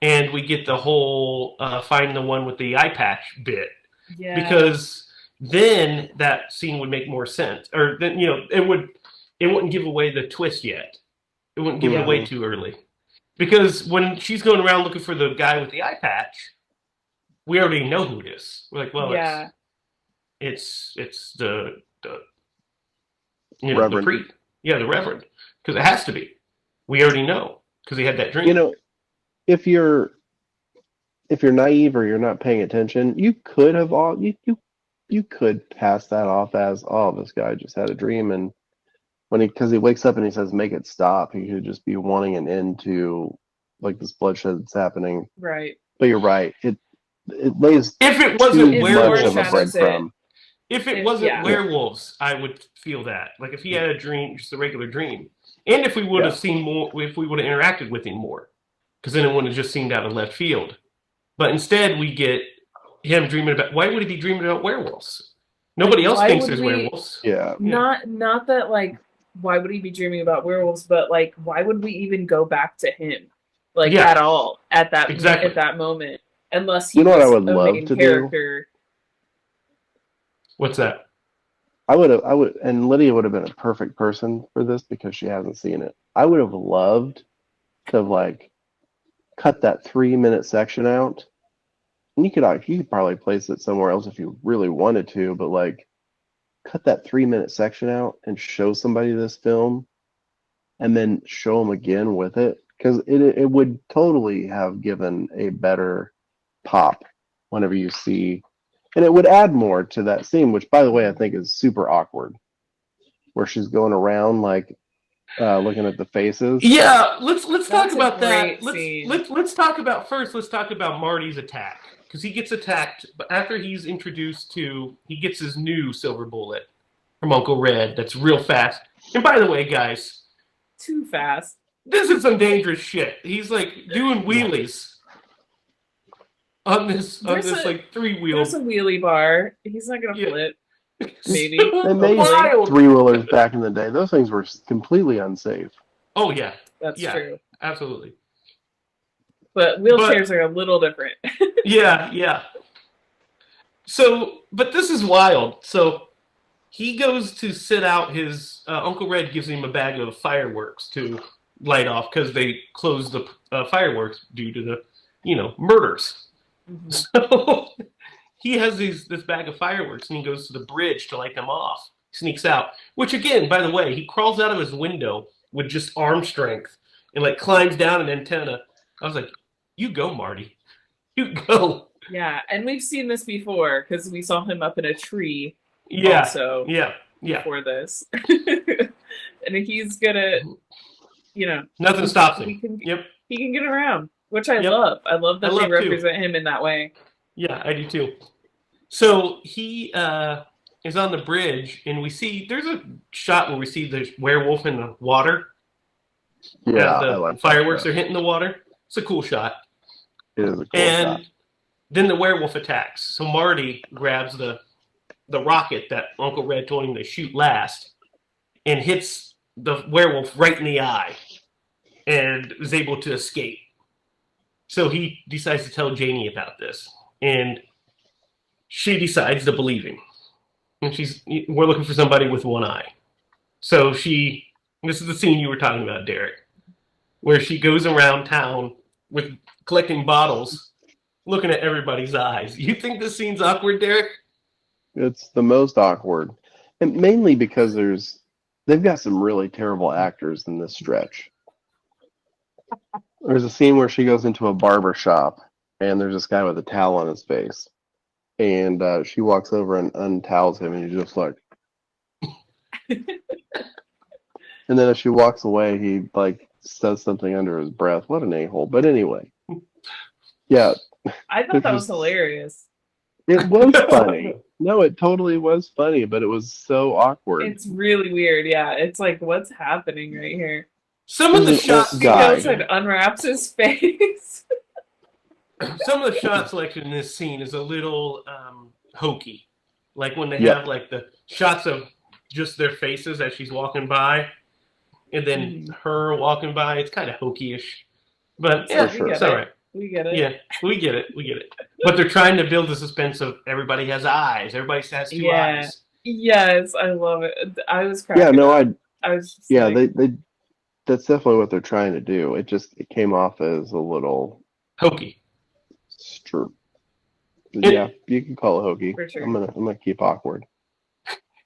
and we get the whole find the one with the eye patch bit. Yeah. Because then that scene would make more sense, or then it wouldn't give away the twist yet. It wouldn't give it away too early, because when she's going around looking for the guy with the eye patch, we already know who it is. We're like, well, it's the Reverend. the priest. Yeah, the Reverend. Because it has to be. We already know. Because he had that dream. If you're naive or you're not paying attention, you could have you could pass that off as, this guy just had a dream, and because he wakes up and he says, "Make it stop," he could just be wanting an end to like this bloodshed that's happening. Right. But you're right. It lays if it wasn't werewolves, if it wasn't werewolves, I would feel that. Like if he had a dream, just a regular dream. And if we would have seen more, if we would have interacted with him more, because then it wouldn't have just seemed out of left field. But instead, we get him dreaming about. Why would he be dreaming about werewolves? Nobody else thinks there's werewolves. Yeah. Not that like. Why would he be dreaming about werewolves? But like, why would we even go back to him, at all at that moment? Unless he was what I would a love main to character. What's that? I would, and Lydia would have been a perfect person for this because she hasn't seen it. I would have loved to have cut that 3-minute section out, and you could probably place it somewhere else if you really wanted to, but cut that 3-minute section out and show somebody this film, and then show them again with it, because it would totally have given a better pop whenever you see. And it would add more to that scene, which, by the way, I think is super awkward, where she's going around looking at the faces. Yeah, let's talk about that. Let's talk about Marty's attack, because he gets attacked, but after he's he gets his new silver bullet from Uncle Red. That's real fast. And by the way, guys, too fast. This is some dangerous shit. He's doing wheelies. On this 3-wheel. There's a wheelie bar. He's not gonna flip. Maybe. They made 3-wheelers back in the day. Those things were completely unsafe. Oh yeah, that's true. Absolutely. But wheelchairs are a little different. Yeah. So, but this is wild. So he goes to sit out his Uncle Red gives him a bag of fireworks to light off because they closed the fireworks due to the murders. Mm-hmm. So he has this bag of fireworks, and he goes to the bridge to light them off. Sneaks out, which again, by the way, he crawls out of his window with just arm strength and climbs down an antenna. I was like, "You go, Marty. You go." Yeah, and we've seen this before because we saw him up in a tree. Yeah. Also, yeah. Before this, and he's gonna, nothing stops him. He can get around. Which I love. I love that they represent him in that way. Yeah, I do too. So he is on the bridge, and we see there's a shot where we see the werewolf in the water Yeah, as I the like fireworks that. are hitting the water. It's a cool shot. It is a cool And shot. then the werewolf attacks. So Marty grabs the rocket that Uncle Red told him to shoot last and hits the werewolf right in the eye and is able to escape. So he decides to tell Janie about this. And she decides to believe him. And we're looking for somebody with one eye. So this is the scene you were talking about, Derek, where she goes around town with collecting bottles, looking at everybody's eyes. You think this scene's awkward, Derek? It's the most awkward. And mainly because they've got some really terrible actors in this stretch. There's a scene where she goes into a barber shop and there's this guy with a towel on his face. And she walks over and untowels him and he's just like... And then as she walks away, he like says something under his breath. What an a-hole. But anyway. Yeah. I thought that was hilarious. It was funny. No, it totally was funny, but it was so awkward. It's really weird, yeah. It's like, what's happening right here? Some of the shots... He goes and unwraps his face. Some of the shot selection in this scene is a little hokey. Like when they have like the shots of just their faces as she's walking by, and then her walking by. It's kind of hokey-ish. But yeah, it's all right. We get it. Yeah, we get it. But they're trying to build the suspense of everybody has eyes. Everybody has two eyes. Yes, I love it. I was cracking. Yeah, no, I was just they that's definitely what they're trying to do. It came off as a little hokey. True. Yeah, you can call it hokey. For sure. I'm gonna keep awkward.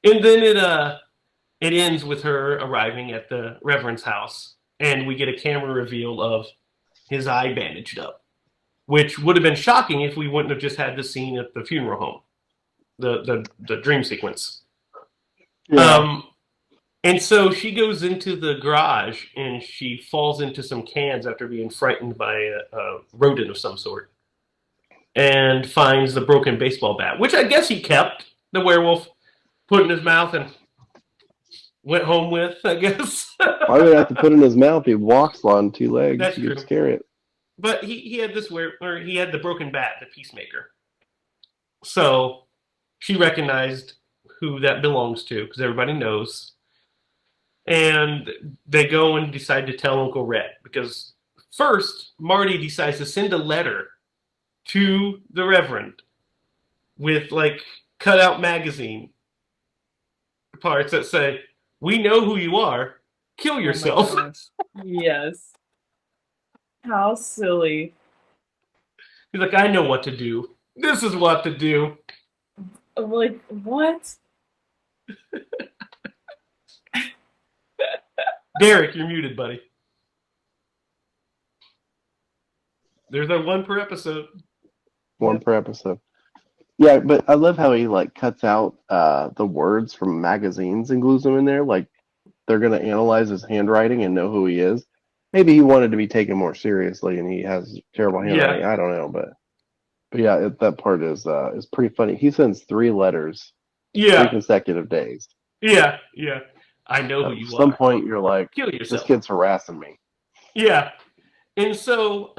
And then it ends with her arriving at the Reverend's house, and we get a camera reveal of his eye bandaged up, which would have been shocking if we wouldn't have just had the scene at the funeral home, the dream sequence. Yeah. And so she goes into the garage and she falls into some cans after being frightened by a rodent of some sort, and finds the broken baseball bat, which I guess he kept, the werewolf, put in his mouth and went home with, I guess. Why would he have to put it in his mouth? He walks on two legs. That's You true. could scare it. But he had he had the broken bat, the Peacemaker. So she recognized who that belongs to, because everybody knows. And they go and decide to tell Uncle Red, because first Marty decides to send a letter to the Reverend with like cutout magazine parts that say, "We know who you are. Kill yourself." Yes. How silly. He's like, "I know what to do. This is what to do." I'm like, what? Derek, you're muted, buddy. There's our one per episode. One per episode. Yeah, but I love how he like cuts out the words from magazines and glues them in there. Like they're gonna analyze his handwriting and know who he is. Maybe he wanted to be taken more seriously, and he has terrible handwriting. I don't know, but yeah, that part is pretty funny. He sends 3 letters, 3 consecutive days. Yeah. I know who you are. At some point, you're like, kill yourself. This kid's harassing me. Yeah, and so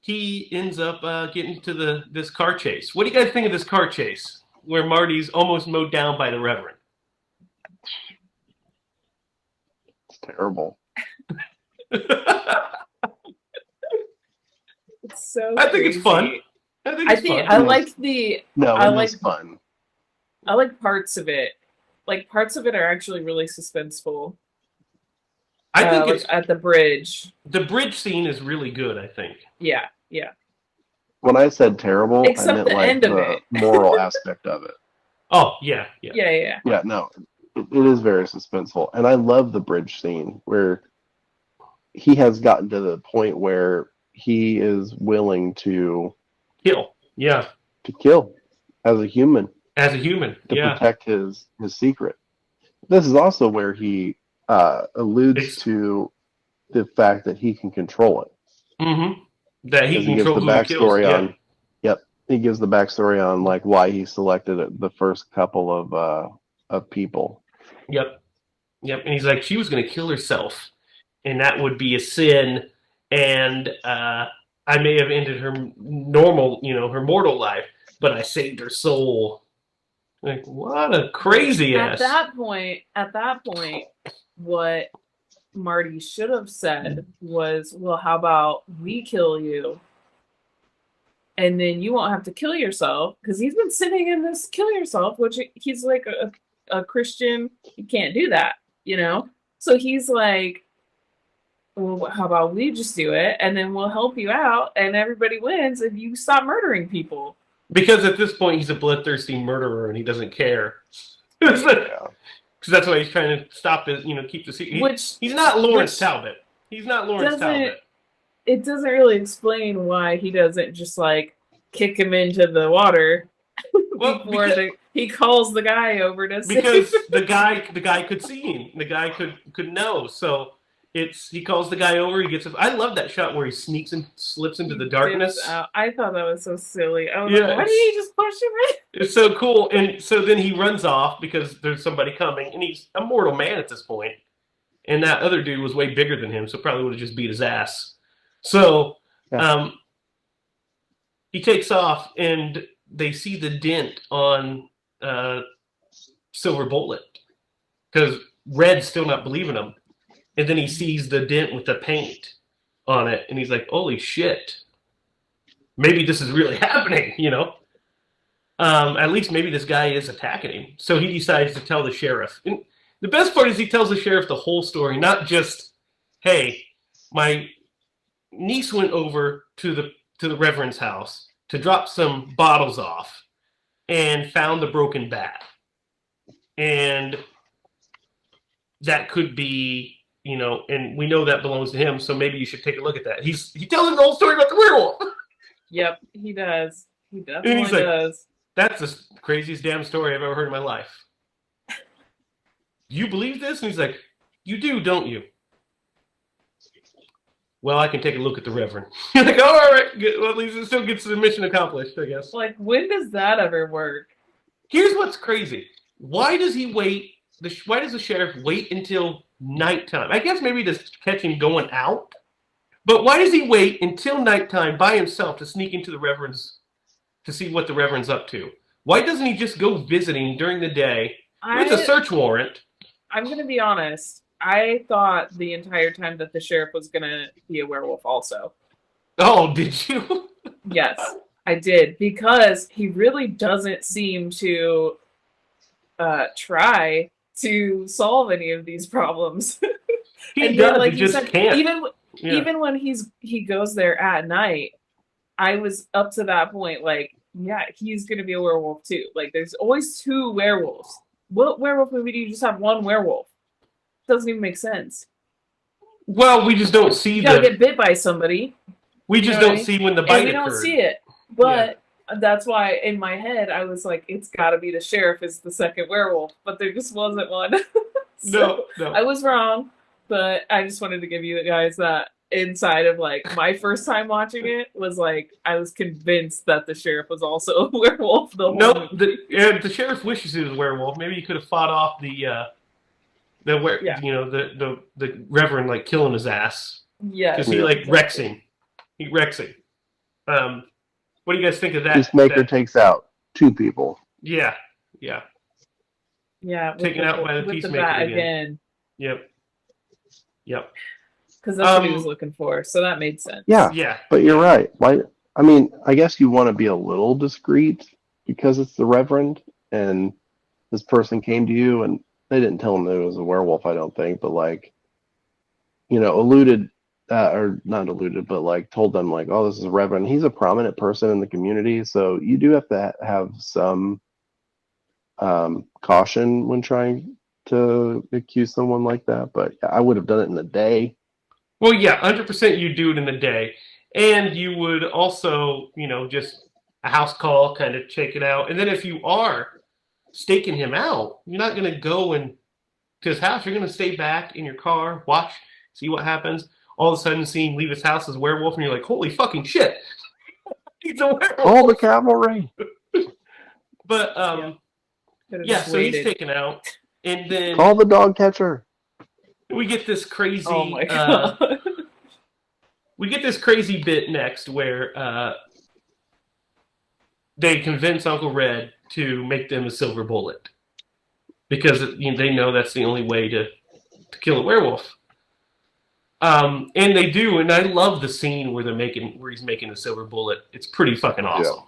he ends up getting to this car chase. What do you guys think of this car chase where Marty's almost mowed down by the Reverend? It's terrible. It's so I think it's fun. I like the... No, it's fun. I like parts of it. Like, parts of it are actually really suspenseful. I think it's at the bridge. The bridge scene is really good, I think. Yeah. When I said terrible, Except I meant the like end of the it. moral aspect of it. Oh, yeah. Yeah, no, it is very suspenseful. And I love the bridge scene where he has gotten to the point where he is willing to kill. Yeah. To kill as a human. To protect his secret. This is also where he alludes to the fact that he can control it. Mm-hmm. That he can control who he kills. on. Yep. he gives the backstory on like why he selected the first couple of people. Yep. And he's like, she was going to kill herself, and that would be a sin, and I may have ended her normal, her mortal life, but I saved her soul. Like, what a crazy ass. At that point, what Marty should have said was, well, how about we kill you? And then you won't have to kill yourself, because he's been sitting in this kill yourself, which he's like a Christian. You can't do that, So he's like, well, how about we just do it, and then we'll help you out, and everybody wins, and you stop murdering people. Because at this point, he's a bloodthirsty murderer, and he doesn't care. Because that's why he's trying to stop it, keep the secret. He's not Lawrence Talbot. He's not Lawrence Talbot. It doesn't really explain why he doesn't just like kick him into the water before he calls the guy over to see. Because the guy could see him. The guy could know. So he calls the guy over. He gets. I love that shot where he sneaks and slips into the darkness. I thought that was so silly. I was like, why did he just push him in? It's so cool. And so then he runs off because there's somebody coming, and he's a mortal man at this point. And that other dude was way bigger than him, so probably would have just beat his ass. So he takes off, and they see the dent on Silver Bullet because Red's still not believing him. And then he sees the dent with the paint on it, and he's like, holy shit. Maybe this is really happening, At least maybe this guy is attacking him. So he decides to tell the sheriff. And the best part is he tells the sheriff the whole story, not just, hey, my niece went over to the Reverend's house to drop some bottles off and found the broken bat. And that could be, and we know that belongs to him, so maybe you should take a look at that. He tells him the whole story about the werewolf. Yep, he does. He definitely does. That's the craziest damn story I've ever heard in my life. You believe this? And he's like, you do, don't you? Well, I can take a look at the Reverend. You're like, all right, good. Well, at least it still gets the mission accomplished, I guess. Like, when does that ever work? Here's what's crazy. Why does he wait? Why does the sheriff wait until nighttime? I guess maybe to catch him going out. But why does he wait until nighttime by himself to sneak into the Reverend's, to see what the Reverend's up to? Why doesn't he just go visiting during the day with a search warrant? I'm going to be honest. I thought the entire time that the sheriff was going to be a werewolf also. Oh, did you? Yes, I did. Because he really doesn't seem to try to solve any of these problems. He does, like he just can't. Even when he goes there at night, I was up to that point like, yeah, he's going to be a werewolf too. Like, there's always two werewolves. What werewolf movie do you just have one werewolf? Doesn't even make sense. Well, we just don't see you gotta get bit by somebody. We just don't see when the bite occurred. We don't see it. But that's why in my head I was like, it's gotta be the sheriff is the second werewolf. But there just wasn't one. No. I was wrong. But I just wanted to give you guys that inside of like my first time watching it was like I was convinced that the sheriff was also a werewolf. The sheriff wishes he was a werewolf. Maybe he could have fought off the Reverend like killing his ass. Yeah, because he wrecks him. He wrecks him. What do you guys think of that? Peacemaker takes out two people. Yeah. Taken out by the Peacemaker again. Yep. Because that's what he was looking for, so that made sense. Yeah. But you're right. Why? I mean, I guess you want to be a little discreet because it's the Reverend, and this person came to you, and they didn't tell him that it was a werewolf, I don't think, but alluded, or not alluded, but told them oh, this is a Reverend. He's a prominent person in the community, so you do have to have some caution when trying to accuse someone like that. But I would have done it in the day. Well, yeah, 100% you do it in the day. And you would also, just a house call, kind of check it out. And then if you are staking him out, you're not going to go to his house. You're going to stay back in your car, watch, see what happens. All of a sudden, see him leave his house as a werewolf, and you're like, holy fucking shit. He's a werewolf. All the cavalry. But Yeah, so he's taken out, and then Call the dog catcher. we get this crazy. Oh my god. We get this crazy bit next where they convince Uncle Red to make them a silver bullet because they know that's the only way to kill a werewolf. And they do, and I love the scene where he's making a silver bullet. It's pretty fucking awesome.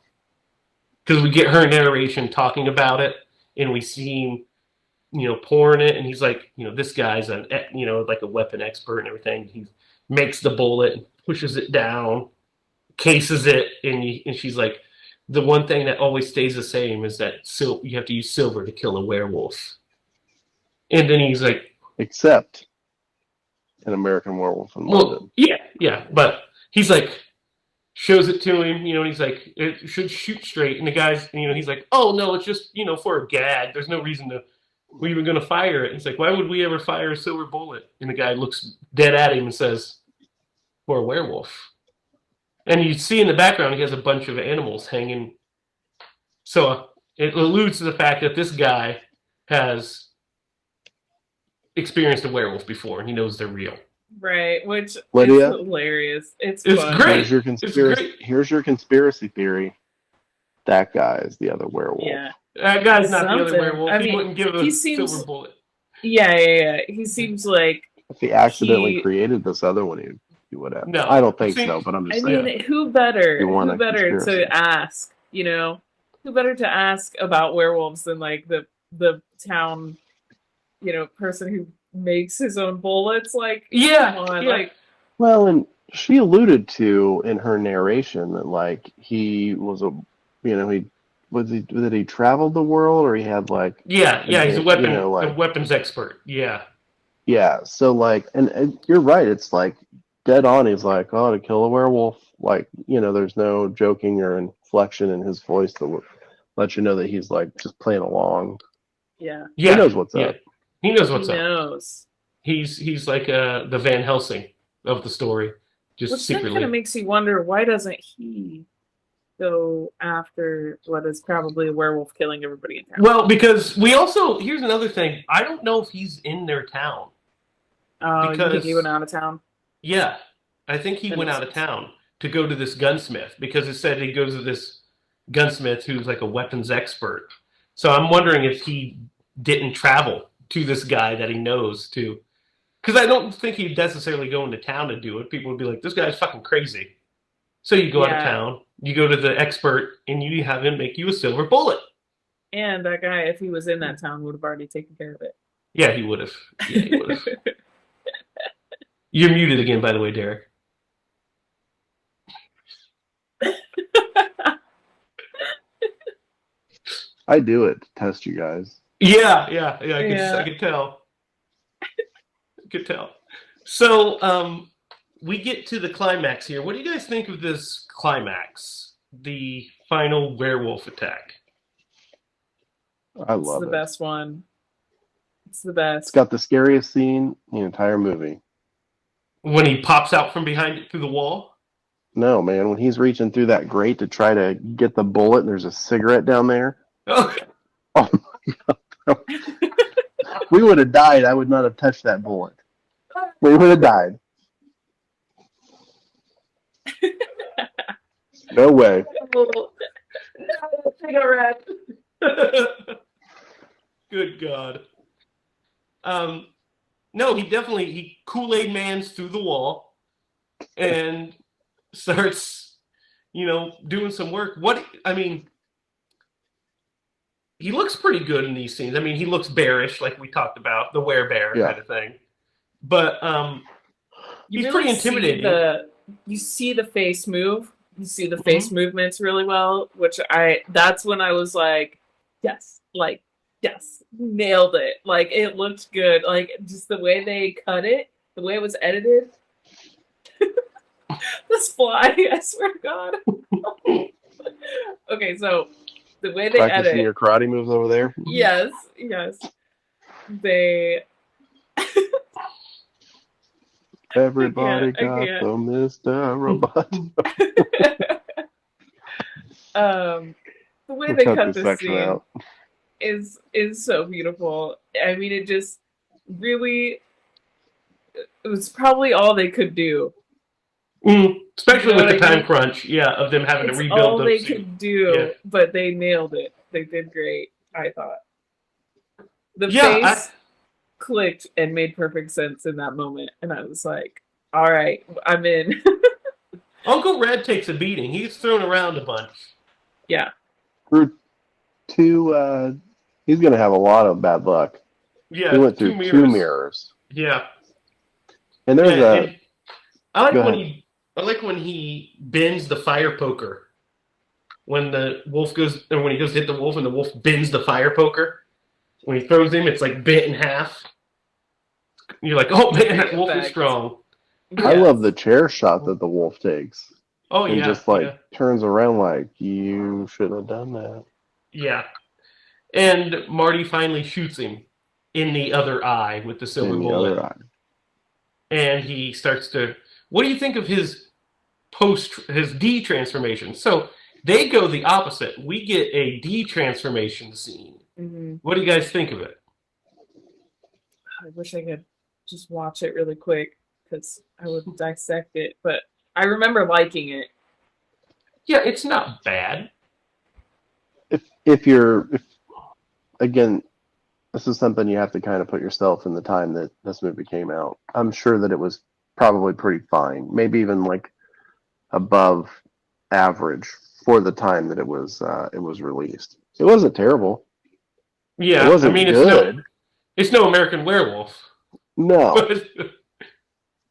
Because we get her narration talking about it, and we see him, pouring it, and he's like, this guy's like a weapon expert and everything. He makes the bullet, and pushes it down, cases it, and she's like, the one thing that always stays the same is that you have to use silver to kill a werewolf. And then he's like, except an American Werewolf in London. Yeah, but he's like, shows it to him, and he's like, it should shoot straight. And the guy's, he's like, oh no, it's just, for a gag. There's no reason we're even going to fire it. He's like, why would we ever fire a silver bullet? And the guy looks dead at him and says, for a werewolf. And you see in the background, he has a bunch of animals hanging. So it alludes to the fact that this guy has experienced a werewolf before, and he knows they're real. Right, which Lydia, is hilarious. It's great. Here's your conspiracy theory. That guy is the other werewolf. Yeah. That guy's not the other werewolf. He wouldn't give a silver bullet. Yeah. He seems like if he accidentally created this other one, he would have. No, I don't think so, but I'm just saying. I mean, who better to ask, who better to ask about werewolves than like the town, person who makes his own bullets? Like, come on, like. Well, and she alluded to in her narration that like he was did he travel the world or he had like he's a weapons expert. Yeah, so like, and you're right, it's like dead on. He's like, oh, to kill a werewolf, like, there's no joking or inflection in his voice to let you know that he's like just playing along. Yeah, he knows what's up. He knows what's up. Knows. He's like the Van Helsing of the story, just which secretly. Kind of makes you wonder, why doesn't he go after what is probably a werewolf killing everybody in town? Well, because here's another thing. I don't know if he's in their town. You think he went out of town? Yeah, I think he went out of town to go to this gunsmith because it said he goes to this gunsmith who's like a weapons expert. So I'm wondering if he didn't travel to this guy that he knows to. Because I don't think he'd necessarily go into town to do it. People would be like, this guy's fucking crazy. So you go out of town, you go to the expert, and you have him make you a silver bullet. And that guy, if he was in that town, would have already taken care of it. Yeah, he would have. You're muted again, by the way, Derek. I do it to test you guys. Yeah. I could tell. So, we get to the climax here. What do you guys think of this climax? The final werewolf attack. I love it. It's the best one. It's the best. It's got the scariest scene in the entire movie. When he pops out from behind it through the wall? No, man. When he's reaching through that grate to try to get the bullet and there's a cigarette down there. Oh my God. We would have died. I would not have touched that bullet. We would have died. No way. No, cigarette. Good God. No, he Kool-Aid Mans through the wall and starts, doing some work. He looks pretty good in these scenes. I mean, he looks bearish, like we talked about, the werebear kind of thing. But he's pretty intimidating. You see the face move. You see the face movements really well, that's when I was like, yes, nailed it. Like, it looked good. Like, just the way they cut it, the way it was edited. This fly, I swear to God. Okay, so the way they practicing edit your karate moves over there. Yes. They. Everybody got the Mr. Robot. The way We'll they cut cut this this section scene out. is so beautiful. I mean, it just really, it was probably all they could do. Especially You know with the what I time mean? crunch, of them having It's to rebuild all the they suit. could do, Yeah. but they nailed it. They did great, I thought. The Yeah, face clicked and made perfect sense in that moment, and I was like, all right, I'm in. Uncle Red takes a beating. He's thrown around a bunch. Yeah. Through two, he's going to have a lot of bad luck. Yeah, He went through two mirrors. Yeah. And there's and I like Go when ahead. when he bends the fire poker. When the wolf goes, or when he goes to hit the wolf, and the wolf bends the fire poker. When he throws him, it's like bent in half. You're like, oh man, that wolf is strong. I love the chair shot that the wolf takes. Oh and yeah, just turns around like, you should have done that. Yeah. And Marty finally shoots him in the other eye with the silver bullet. Other eye. And he starts to. What do you think of his D-transformation? So they go the opposite. We get a D-transformation scene. Mm-hmm. What do you guys think of it? I wish I could just watch it really quick because I would dissect it. But I remember liking it. Yeah, it's not bad. Again, this is something you have to kind of put yourself in the time that this movie came out. I'm sure that it was probably pretty fine, maybe even like above average for the time that it was released. It wasn't terrible. Yeah, it wasn't good. It's no American Werewolf. No,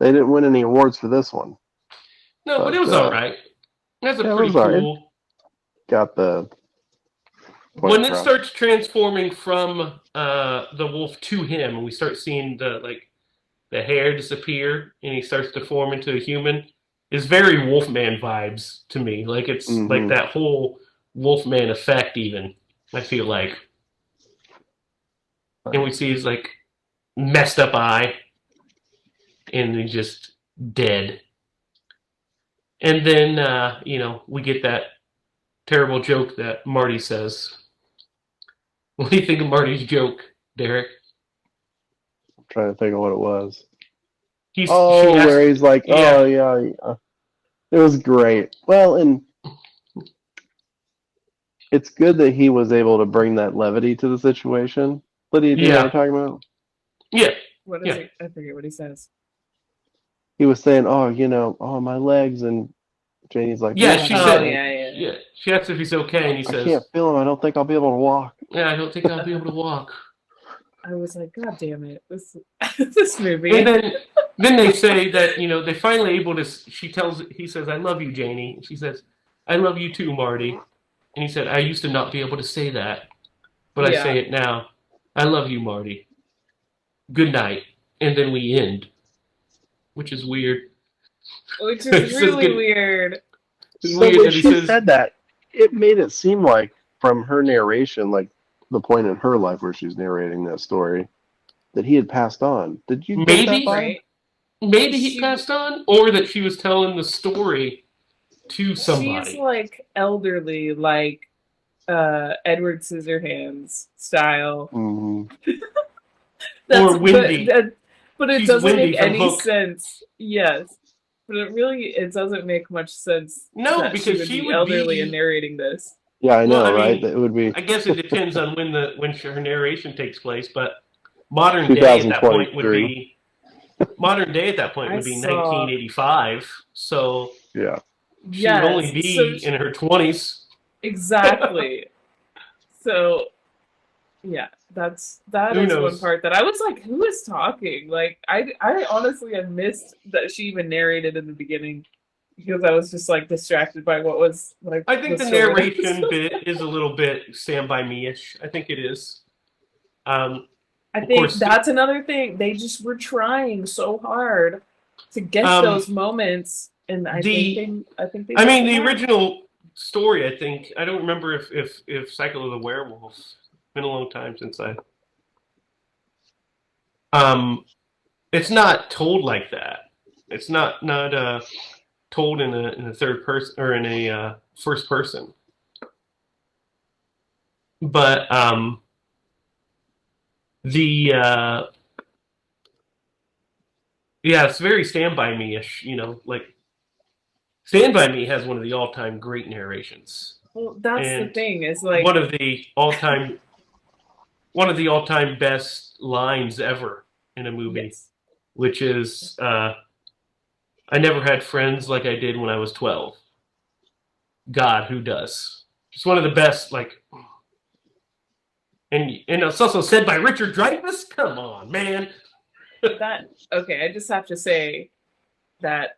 they didn't win any awards for this one. No, but it was all right. That's pretty cool. Right. Got the. When it starts transforming from the wolf to him, and we start seeing the hair disappear, and he starts to form into a human, is very Wolfman vibes to me. Like it's like that whole Wolfman effect. Even I feel like, and we see his like messed up eye, and he's just dead. And then we get that terrible joke that Marty says. What do you think of Marty's joke, Derek? I'm trying to think of what it was. Where he's like, oh, yeah. It was great. Well, and it's good that he was able to bring that levity to the situation. Lydia, do you know what I'm talking about? Yeah. What is it? I forget what he says. He was saying, my legs, and Janie's like, she said, yeah. She asked if he's okay, and he says, I can't feel him. I don't think I'll be able to walk. Yeah, I don't think I'll be able to walk. I was like, God damn it, this movie. And then they say that they're finally able to. He says, I love you, Janie. And she says, I love you too, Marty. And he said, I used to not be able to say that, but I say it now. I love you, Marty. Good night. And then we end, which is weird. Which is really weird. So when she said that, it made it seem like from her narration, like the point in her life where she's narrating that story, that he had passed on. Did you get that vibe? Maybe he passed on, or that she was telling the story to somebody. She's like elderly, like Edward Scissorhands style. Mm-hmm. Or Wendy. But it doesn't make any sense. Yes. But it doesn't make much sense. No, because she would be elderly and narrating this. Yeah, I know, right? It would be. I guess it depends on when her narration takes place, but modern day at that point would be 1985. So yeah, she would only be in her 20s. Exactly. So yeah, that is one part that I was like, who is talking? Like I honestly had missed that she even narrated in the beginning. Because I was just like distracted by what was like. I think the narration bit is a little bit Stand By Me-ish. I think it is. I think that's another thing. They just were trying so hard to get those moments, and I think they. I mean, the original story. I think I don't remember if Cycle of the Werewolf. It's been a long time since I. It's not told like that. It's not told in a third person or in a first person. But the yeah, it's very Stand By Me-ish, like Stand By Me has one of the all-time great narrations. Well, that's the And thing, is like one of the all-time best lines ever in a movie, yes. which is I never had friends like I did when I was 12. God, who does? It's one of the best, like, and it's also said by Richard Dreyfuss. Come on, man. That okay, I just have to say that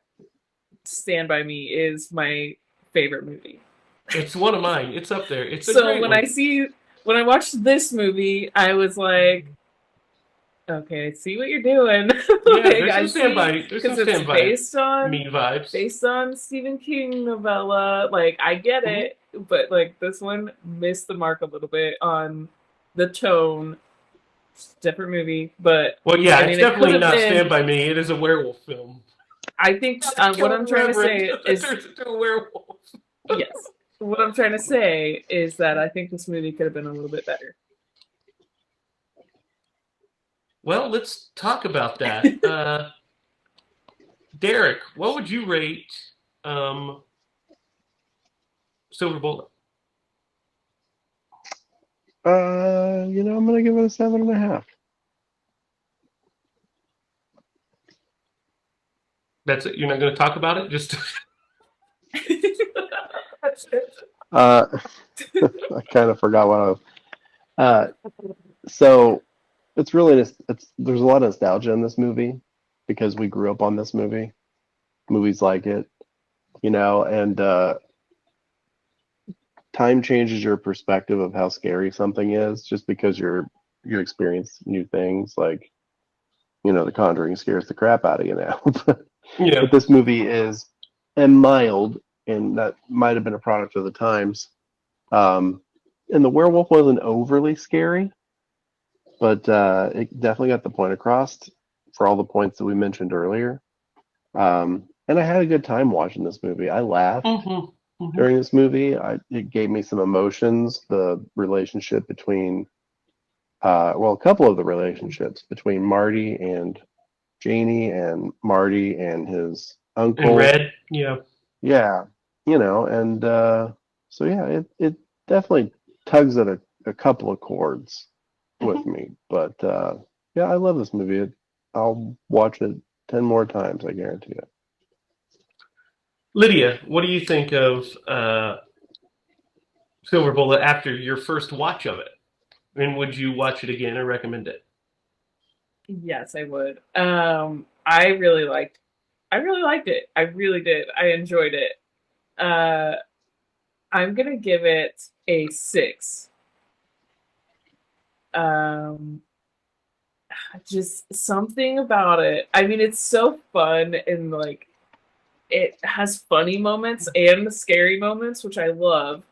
Stand By Me is my favorite movie. It's one of mine. It's up there. It's a So great when one. when I watched this movie, I was like, okay, I see what you're doing. Yeah, Like I see, There's some because it's Stand By Me vibes. based on Stephen King novella. Like I get Mhm. it, but like this one missed the mark a little bit on the tone. Different movie, but Well, yeah, I it's mean, it could definitely have not been. Stand By Me. It is a werewolf film. I think what Kill I'm the trying to Reverend say that is turns into a werewolf. yes. What I'm trying to say is that I think this movie could have been a little bit better. Well, let's talk about that. Derek, what would you rate Silver Bullet? I'm gonna give it a 7.5. That's it. You're not going to talk about it. Just that's it. I kind of forgot what I was. So it's really there's a lot of nostalgia in this movie because we grew up on this movie, movies like it, and time changes your perspective of how scary something is just because you experience new things. Like, The Conjuring scares the crap out of you now. Yeah. But this movie is mild, and that might have been a product of the times. And the werewolf wasn't overly scary, but it definitely got the point across for all the points that we mentioned earlier. And I had a good time watching this movie. I laughed Mm-hmm. Mm-hmm. during this movie. It gave me some emotions. The relationship between, a couple of the relationships between Marty and Janie, and Marty and his And uncle. Red, yeah. Yeah, and so yeah, it definitely tugs at a couple of chords with me. But yeah, I love this movie. I'll watch it 10 more times, I guarantee it. Lydia, what do you think of Silver Bullet after your first watch of it? And would you watch it again or recommend it? Yes, I would. I really liked it. I really did. I enjoyed it. Uh, I'm gonna give it a 6. Um, just something about it. I mean, it's so fun and like it has funny moments and scary moments, which I love.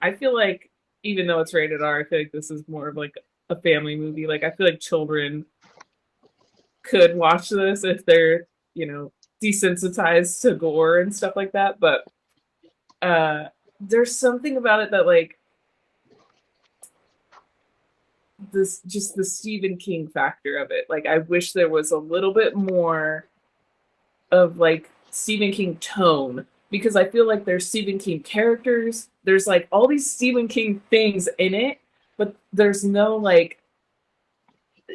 I feel like even though it's rated R, I feel like this is more of like a family movie. Like I feel like children could watch this if they're, desensitized to gore and stuff like that. But there's something about it that like this just the Stephen King factor of it. Like I wish there was a little bit more of like Stephen King tone, because I feel like there's Stephen King characters, there's like all these Stephen King things in it, but there's no like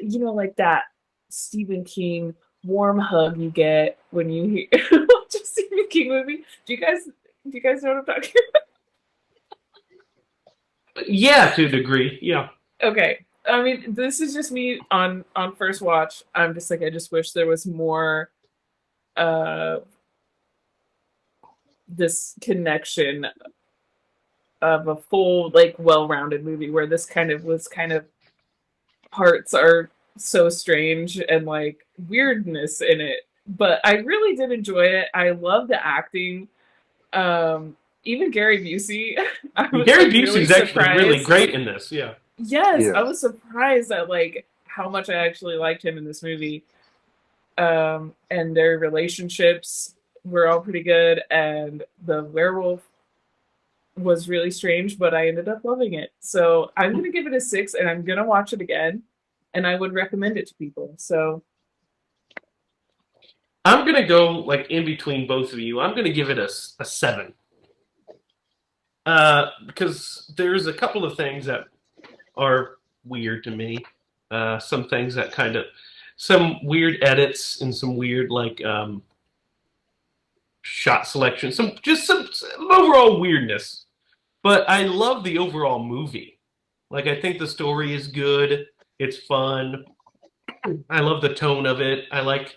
like that Stephen King warm hug you get when you watch a Stephen King movie. Do you guys know what I'm talking Yeah, to a degree. Yeah. about? Okay. I mean, this is just me on first watch. I'm just like I just wish there was more uh this connection of a full like well-rounded movie where this kind of parts are so strange and like weirdness in it, but I really did enjoy it. I love the acting. Even Gary Busey, I was Gary like really Busey's actually really surprised. great in this. Yeah. Yes, I Yes. was surprised at like how much I actually liked him in this movie. And their relationships were all pretty good, and the werewolf was really strange, but I ended up loving it. So I'm going to give it a 6, and I'm going to watch it again, and I would recommend it to people. So I'm going to go like in between both of you. I'm going to give it a 7. Because there's a couple of things that are weird to me. Some things that kind of, some weird edits and some weird like shot selection, some overall weirdness. But I love the overall movie. Like, I think the story is good. It's fun. I love the tone of it. It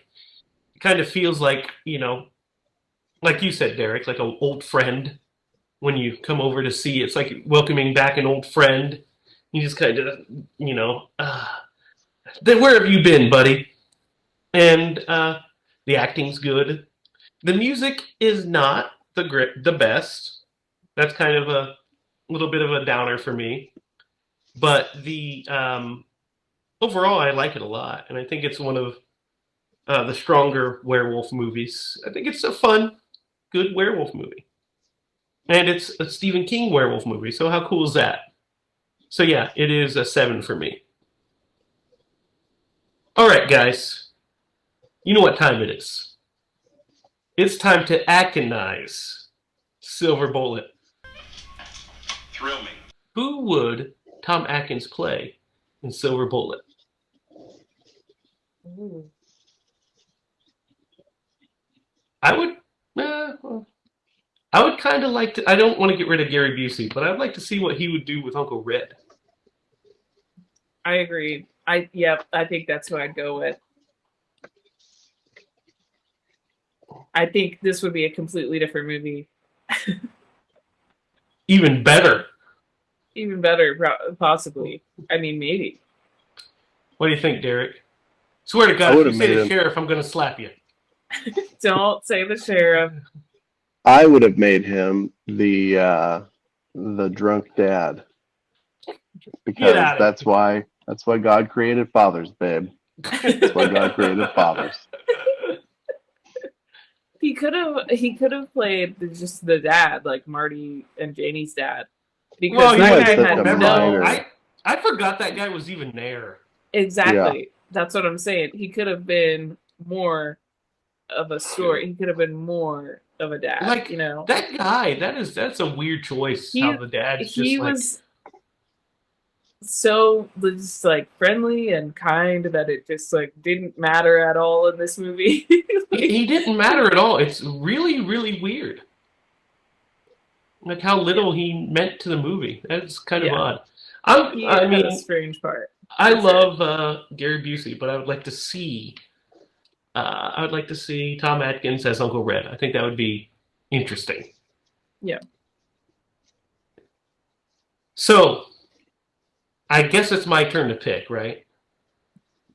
kind of feels like, like you said, Derek, like an old friend. When you come over to see, it's like welcoming back an old friend. You just kind of, where have you been, buddy? And the acting's good. The music is not the best. That's kind of a little bit of a downer for me. But the overall, I like it a lot, and I think it's one of the stronger werewolf movies. I think it's a fun, good werewolf movie. And it's a Stephen King werewolf movie, so how cool is that? So yeah, it is a 7 for me. All right, guys. You know what time it is. It's time to Atkinization. Silver Bullet. Thrill me. Who would Tom Atkins play in Silver Bullet? ooh. I would kind of like to. I don't want to get rid of Gary Busey, but I'd like to see what he would do with Uncle Red. I agree. I think that's who I'd go with. I think this would be a completely different movie. Even better. Even better, possibly. I mean, maybe. What do you think, Derek? Swear to God, if you say the sheriff, I'm going to slap you. Don't say the sheriff. I would have made him the drunk dad, because that's why God created fathers, babe. That's why God created fathers. He could have played just the dad, like Marty and Janie's dad. Because that guy had no. I forgot that guy was even there. Exactly. Yeah. That's what I'm saying. He could have been more of a story. He could have been more of a dad. Like, that guy. That's a weird choice. How the dad's just was so just like friendly and kind that it just like didn't matter at all in this movie. He didn't matter at all. It's really, really weird. Like how little he meant to the movie. That's kind of odd. I mean, a strange part. I love Gary Busey, but I would like to see. Tom Atkins as Uncle Red. I think that would be interesting. Yeah. So, I guess it's my turn to pick, right?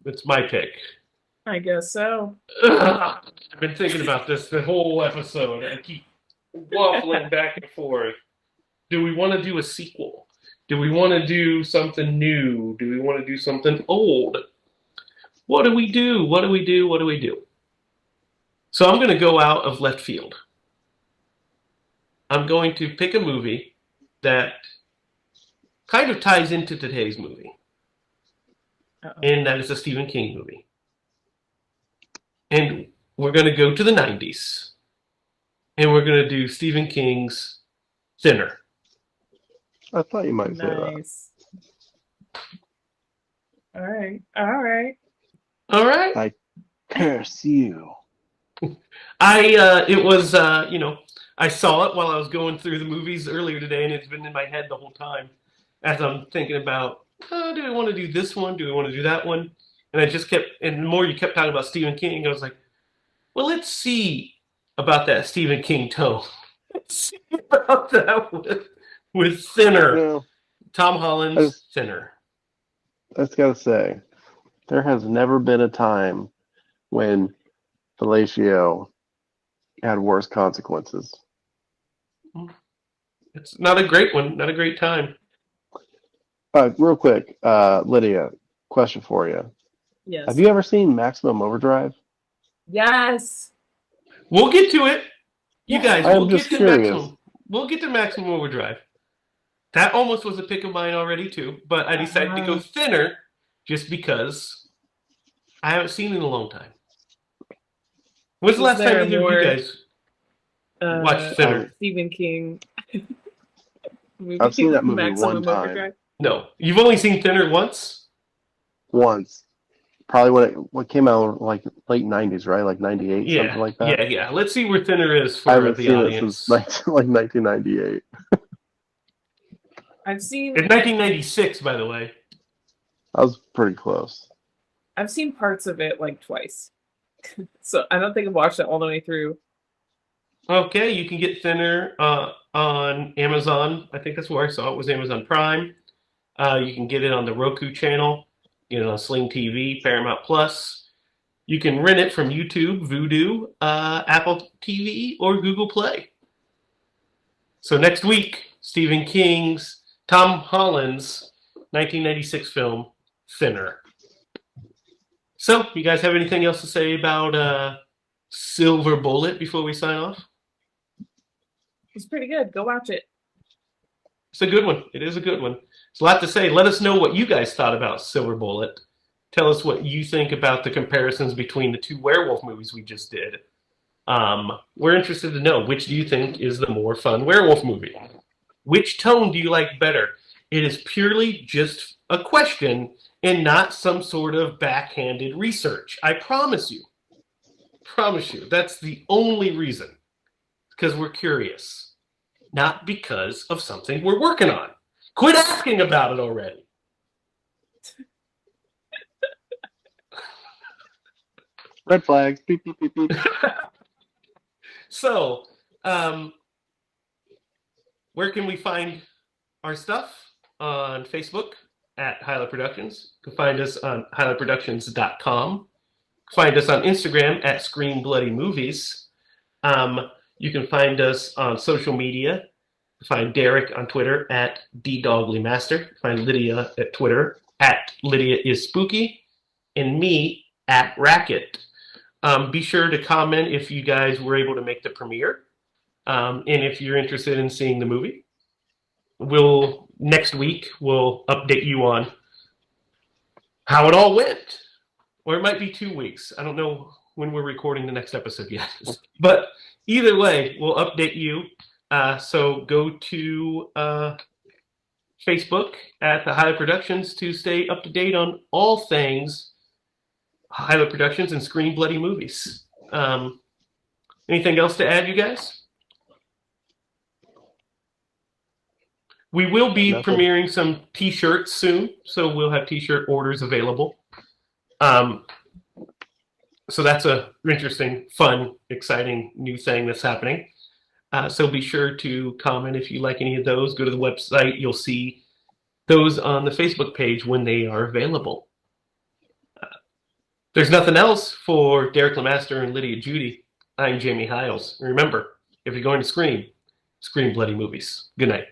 It's my pick. I guess so. I've been thinking about this the whole episode. I keep waffling back and forth. Do we want to do a sequel? Do we want to do something new? Do we want to do something old? What do we do? What do we do? What do we do? So I'm going to go out of left field. I'm going to pick a movie that kind of ties into today's movie. Uh-oh. And that is a Stephen King movie. And we're going to go to the 90s. And we're going to do Stephen King's Thinner. I thought you might say that. All right. All right. All right. I curse you. I saw it while I was going through the movies earlier today, and it's been in my head the whole time as I'm thinking about, do I want to do this one? Do I want to do that one? And and the more you kept talking about Stephen King, I was like, well, let's see about that Stephen King tone. Let's see about that with Thinner. Tom Holland's Thinner. I just got to say, there has never been a time when fellatio had worse consequences. It's not a great one. Not a great time. Real quick, Lydia, question for you. Yes. Have you ever seen Maximum Overdrive? Yes. We'll get to it. You guys, we'll get to Maximum. we'll get to Maximum Overdrive. That almost was a pick of mine already too, but I decided to go thinner just because I haven't seen it in a long time. When's the last time either of you guys watched Thinner? Stephen King. I've seen that movie Maximum one time. Overdrive. No, you've only seen Thinner once. Once. Probably when it came out like late 90s, right? Like 98, something like that. Yeah. Let's see where Thinner is I for haven't the seen audience. it since like 1998. I've seen. In 1996, by the way. I was pretty close. I've seen parts of it like twice, so I don't think I've watched it all the way through. Okay, you can get Thinner on Amazon. I think that's where I saw it, was Amazon Prime. You can get it on the Roku channel, on Sling TV, Paramount Plus. You can rent it from YouTube, Vudu, Apple TV, or Google Play. So next week, Stephen King's, Tom Holland's 1996 film, Thinner. So, you guys have anything else to say about Silver Bullet before we sign off? It's pretty good. Go watch it. It's a good one. It is a good one. There's a lot to say. Let us know what you guys thought about Silver Bullet. Tell us what you think about the comparisons between the two werewolf movies we just did. We're interested to know, which do you think is the more fun werewolf movie? Which tone do you like better? It is purely just a question and not some sort of backhanded research. I promise you. Promise you. That's the only reason. Because we're curious. Not because of something we're working on. Quit asking about it already. Red flags. Beep, beep, beep, beep. So, where can we find our stuff? On Facebook at HiLa Productions. You can find us on HiLaProductions.com. Find us on Instagram at Scream Bloody Movies. You can find us on social media. Find Derek on Twitter at DDoglyMaster. Find Lydia at Twitter at LydiaIsSpooky. And me at Racket. Be sure to comment if you guys were able to make the premiere. And if you're interested in seeing the movie. Next week, we'll update you on how it all went. Or it might be 2 weeks. I don't know when we're recording the next episode yet. But either way, we'll update you. So go to Facebook at the HiLa Productions to stay up to date on all things HiLa Productions and Scream Bloody Movies. Anything else to add, you guys? We will be premiering some T-shirts soon, so we'll have T-shirt orders available. So that's a interesting, fun, exciting new thing that's happening. So be sure to comment if you like any of those. Go to the website. You'll see those on the Facebook page when they are available. There's nothing else for Derek Lemaster and Lydia Judy. I'm Jamie Hiles. Remember, if you're going to scream, scream bloody movies. Good night.